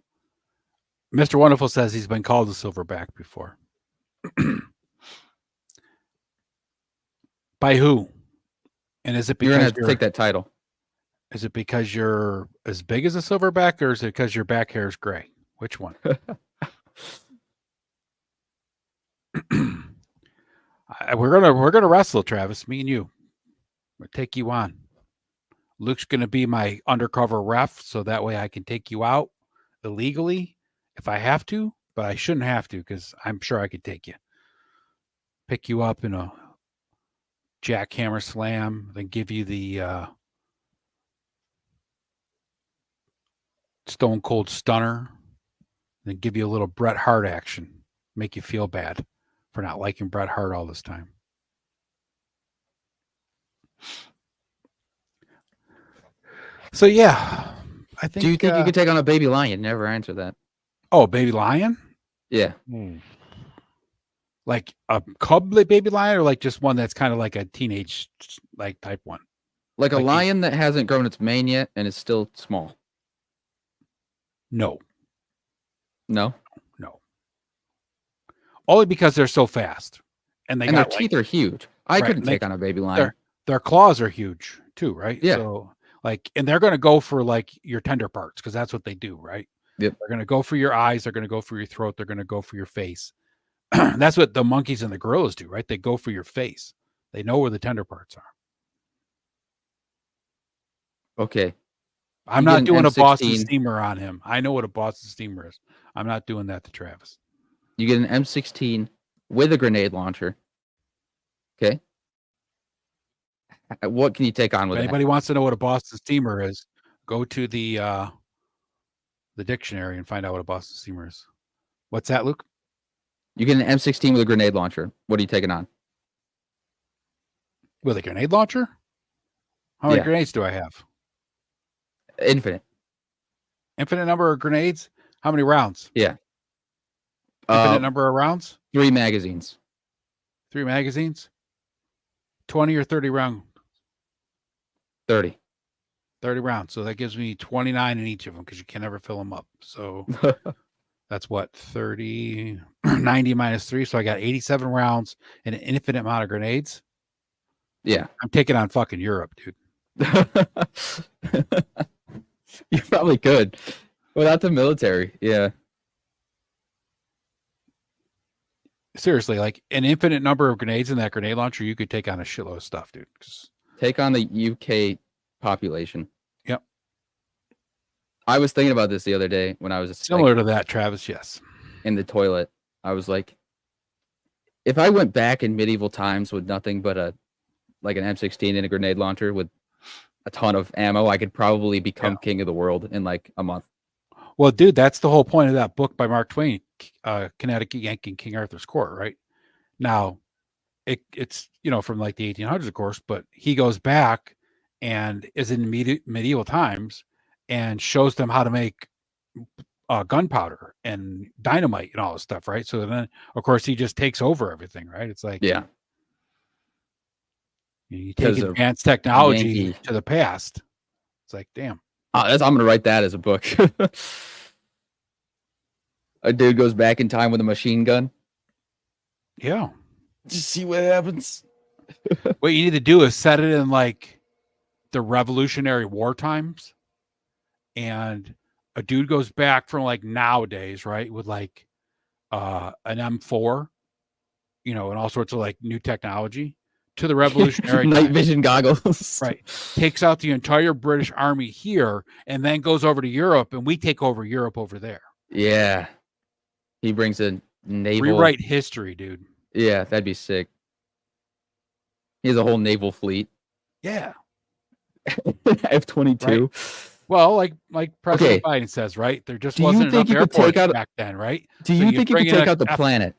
Mr. Wonderful says he's been called a silverback before. By who? And is it because you're gonna have to take that title? Is it because you're as big as a silverback, or is it because your back hair is gray? Which one? We're gonna wrestle, Travis. Me and you. We'll take you on. Luke's gonna be my undercover ref, so that way I can take you out illegally if I have to, but I shouldn't have to because I'm sure I could take you. Pick you up in a jackhammer slam, then give you the Stone Cold Stunner, then give you a little Bret Hart action, make you feel bad for not liking Bret Hart all this time. So yeah, I think. Do you think you could take on a baby lion? Never answer that. Oh, baby lion? Yeah. Like a cub baby lion, or like just one that's kind of like a teenage type one? Like a lion that hasn't grown its mane yet and is still small. No. Only because they're so fast, and their teeth are huge. I couldn't take on a baby lion. Their claws are huge too, right? Yeah. So and they're going to go for your tender parts because that's what they do, right? Yep. They're going to go for your eyes. They're going to go for your throat. They're going to go for your face. That's what the monkeys and the gorillas do, right? They go for your face. They know where the tender parts are. Okay. I'm You get not an doing a Boston M16. steamer on him. I know what a Boston steamer is. I'm not doing that to Travis. You get an M16 with a grenade launcher. Okay. What can you take on If with that? anybody wants to know what a Boston steamer is, go to the dictionary and find out what a Boston steamer is. What's that, Luke? You get an M16 with a grenade launcher. What are you taking on? With a grenade launcher? How many Yeah. grenades do I have? Infinite. Infinite number of grenades? How many rounds? Yeah. Infinite number of rounds? 3 magazines. 3 magazines? 20 or 30 round? 30. 30 rounds. So that gives me 29 in each of them because you can never fill them up. So that's what, 30, 90 minus 3. So I got 87 rounds and an infinite amount of grenades. Yeah. I'm taking on fucking Europe, dude. You probably could. Without the military. Yeah. Seriously, like an infinite number of grenades in that grenade launcher, you could take on a shitload of stuff, dude. Take on the UK population. Yep. I was thinking about this the other day when I was Similar to that, Travis, yes. in the toilet. I was like, if I went back in medieval times with nothing but an M16 and a grenade launcher with a ton of ammo, I could probably become king of the world in like a month. Well, dude, that's the whole point of that book by Mark Twain, Connecticut Yankee and King Arthur's Court, right? Now, it's from like the 1800s, of course, but he goes back and is in medieval times and shows them how to make gunpowder and dynamite and all this stuff, right? So then, of course, he just takes over everything, right? It's like, Yeah. you take advanced technology Yankee. to the past. It's like, damn. I'm gonna write that as a book. A dude goes back in time with a machine gun. Yeah. Just see what happens. What you need to do is set it in like the Revolutionary War times, and a dude goes back from like nowadays, right, with like an M4, and all sorts of like new technology to the Revolutionary Night times. vision goggles. Right. Takes out the entire British army here and then goes over to Europe, and we take over Europe over there. Yeah. He brings a naval. Rewrite history, dude. Yeah, that'd be sick. He has a whole naval fleet. Yeah. F-22. Right. Well, like President Biden says, right? There just Do you wasn't think enough you could take airports out- back then, right? Do So you you think you bring could in take a out the F- planet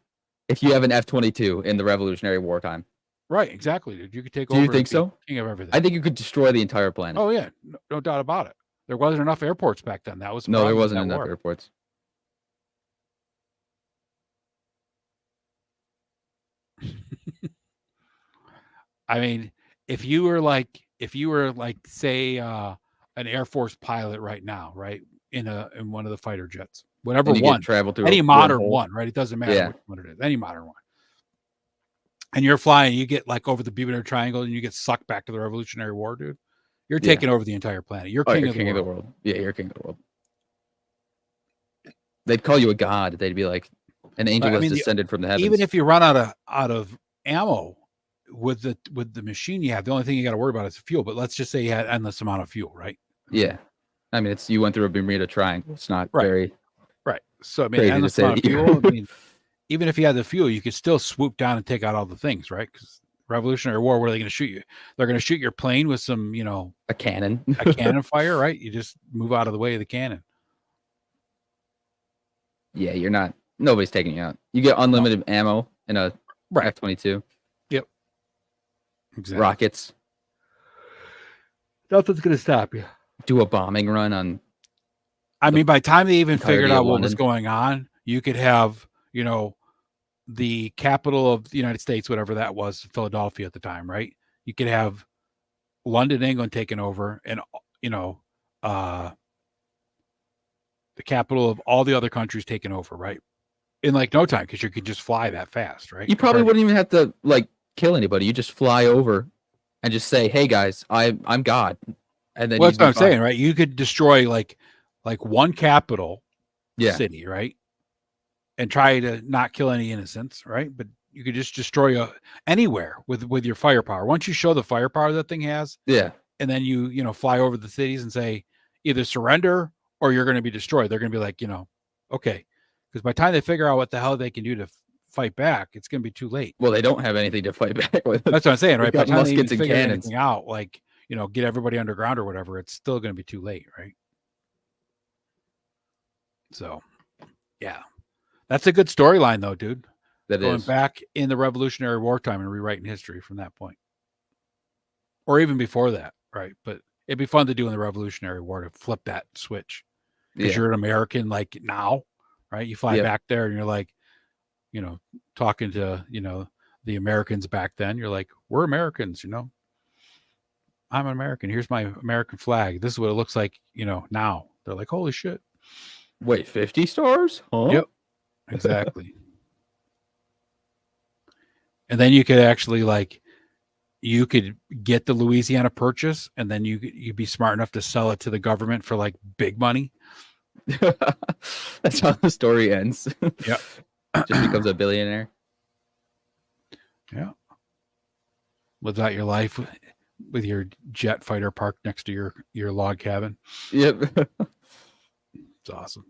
if you have an F-22 in the Revolutionary War time? Right, exactly, dude. You could take Do over. you and think be so? King of everything. I think you could destroy the entire planet. Oh yeah, no doubt about it. There wasn't enough airports back then. That was the No, there problem with wasn't that enough war. airports. I mean, if you were like, say, an Air Force pilot right now, right, in one of the fighter jets, whatever And you one, get travel through any a modern wormhole. one, right? It doesn't matter Yeah. which one it is, any modern one. And you're flying, you get like over the Bermuda Triangle, and you get sucked back to the Revolutionary War, dude. You're Yeah. taking over the entire planet. You're king, You're of, king the of the world. world. Yeah, you're king of the world. They'd call you a god. They'd be like, an angel I has mean, descended from the heavens. Even if you run out of ammo with the machine you have, the only thing you got to worry about is fuel. But let's just say you had endless amount of fuel, right? Yeah. I mean, you went through a Bermuda Triangle. It's not Right. very. Right. So I mean, Crazy to endless say amount of that fuel. I mean, even if you had the fuel, you could still swoop down and take out all the things, right? Because Revolutionary War, what are they going to shoot you? They're going to shoot your plane with some, A cannon. a cannon fire, right? You just move out of the way of the cannon. Yeah, you're not. Nobody's taking you out. You get unlimited ammo in a Right. F-22. Exactly. Rockets. Nothing's going to stop you. Do a bombing run on. I mean, by the time they even entirety figured of out what was London. going on, you could have, the capital of the United States, whatever that was, Philadelphia at the time, right? You could have London, England taken over, and the capital of all the other countries taken over, right? In like no time, because you could just fly that fast, right? You probably wouldn't even have to kill anybody. You just fly over and just say, "Hey guys, I'm God," and then. Well, that's what I'm saying, right? You could destroy like one capital Yeah. city, right? And try to not kill any innocents, right? But you could just destroy anywhere with your firepower. Once you show the firepower that thing has, Yeah. and then you fly over the cities and say either surrender or you're going to be destroyed. They're going to be like, okay, because by the time they figure out what the hell they can do to fight back, it's going to be too late. Well, they don't have anything to fight back with. That's what I'm saying, right? By got the time they even muskets and figure cannons. anything out, like get everybody underground or whatever, it's still going to be too late, right? So, yeah, that's a good storyline, though, dude. That Going is. back in the Revolutionary War time and rewriting history from that point, or even before that, right? But it'd be fun to do in the Revolutionary War to flip that switch because Yeah. you're an American, like now, right? You fly Yep. back there and you're like, talking to the Americans back then. You're like, we're Americans, I'm an American. Here's my American flag. This is what it looks like, now. They're like, holy shit. Wait, 50 stars? Huh? Yep. Exactly. And then you could actually you could get the Louisiana Purchase, and then you'd be smart enough to sell it to the government for like big money. That's how the story ends. Yep. Just becomes a billionaire. Yeah. Lives out your life with your jet fighter parked next to your log cabin. Yep. It's awesome.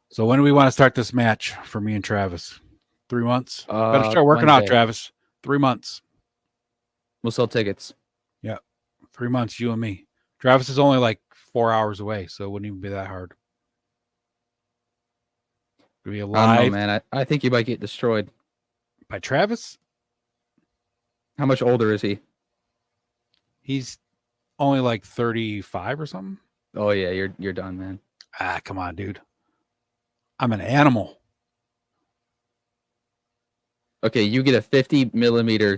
So when do we want to start this match for me and Travis? 3 months? Better start working out, Wednesday. Travis. 3 months. We'll sell tickets. 3 months, you and me. Travis is only like 4 hours away, so it wouldn't even be that hard. It'll be a I don't know, live man. I think you might get destroyed. by Travis. How much older is he? He's only like 35 or something. Oh yeah, you're done, man. Come on, dude. I'm an animal. Okay, you get a 50 BMG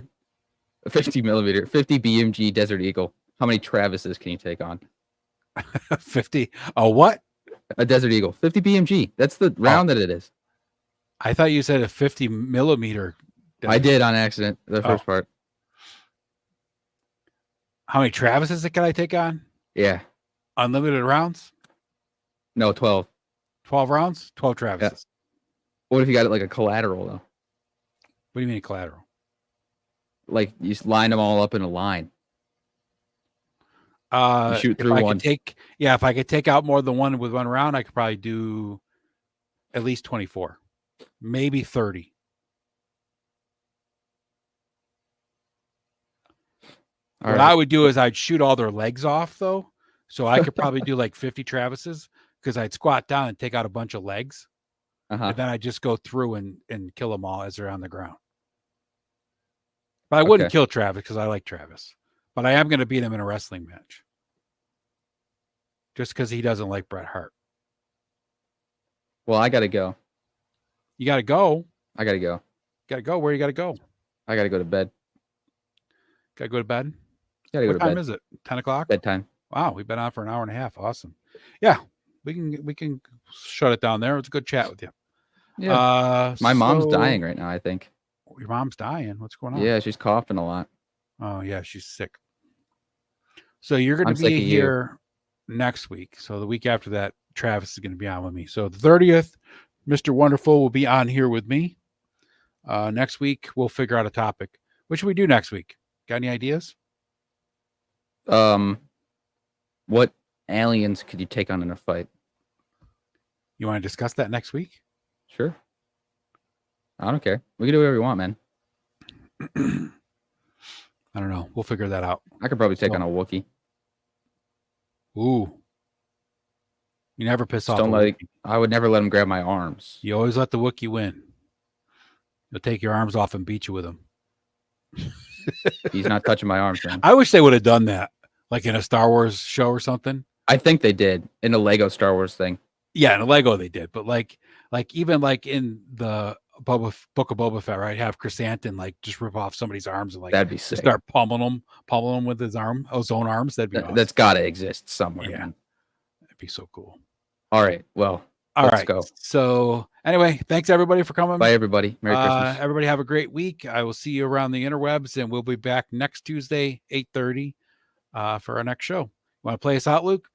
Desert Eagle. How many Travises can you take on? 50. Oh, what? A Desert Eagle, 50 BMG. That's the round that it is. I thought you said a 50 millimeter. I did on accident. The first part. How many Travises can I take on? Yeah. Unlimited rounds? No, 12. 12 rounds? 12 Travises. Yeah. What if you got it like a collateral though? What do you mean collateral? Like you just line them all up in a line. You shoot if through I one. if I could take out more than one with one round, I could probably do at least 24, maybe 30. What I would do is I'd shoot all their legs off though. So I could probably do like 50 Travises because I'd squat down and take out a bunch of legs. And then I'd just go through and kill them all as they're on the ground. But I wouldn't kill Travis because I like Travis. But I am going to beat him in a wrestling match. Just because he doesn't like Bret Hart. Well, I got to go. You got to go. I got to go. Got to go. Where you got to go? I got to go to bed. Got to go to bed? Got to go to bed. What time is it? 10 o'clock? Bedtime. Wow, we've been on for an hour and a half. Awesome. Yeah, we can shut it down there. It's a good chat with you. Yeah. My mom's dying right now, I think. Your mom's dying? What's going on? Yeah, she's coughing a lot. Oh, yeah, she's sick. So you're going to be here next week. So the week after that, Travis is going to be on with me. So the 30th, Mr. Wonderful will be on here with me. Next week, we'll figure out a topic. What should we do next week? Got any ideas? What aliens could you take on in a fight? You want to discuss that next week? Sure. I don't care. We can do whatever you want, man. I don't know. We'll figure that out. I could probably take on a Wookiee. Ooh. You never piss off. I would never let him grab my arms. You always let the Wookiee win. He'll take your arms off and beat you with them. He's not touching my arms, man. I wish they would have done that, like in a Star Wars show or something. I think they did in a Lego Star Wars thing. Yeah, in a Lego they did, but like even like in the Book of Boba Fett, right? Have Chrysanthemum like just rip off somebody's arms and like that'd be sick. Start pummeling them with his own arms. That'd be awesome. That's got to exist somewhere. Yeah, man. that'd be so cool. All right, well, All Let's right. go. So anyway, thanks everybody for coming. Bye, everybody. Merry Christmas. Everybody have a great week. I will see you around the interwebs, and we'll be back next Tuesday, 8:30, for our next show. Want to play us out, Luke?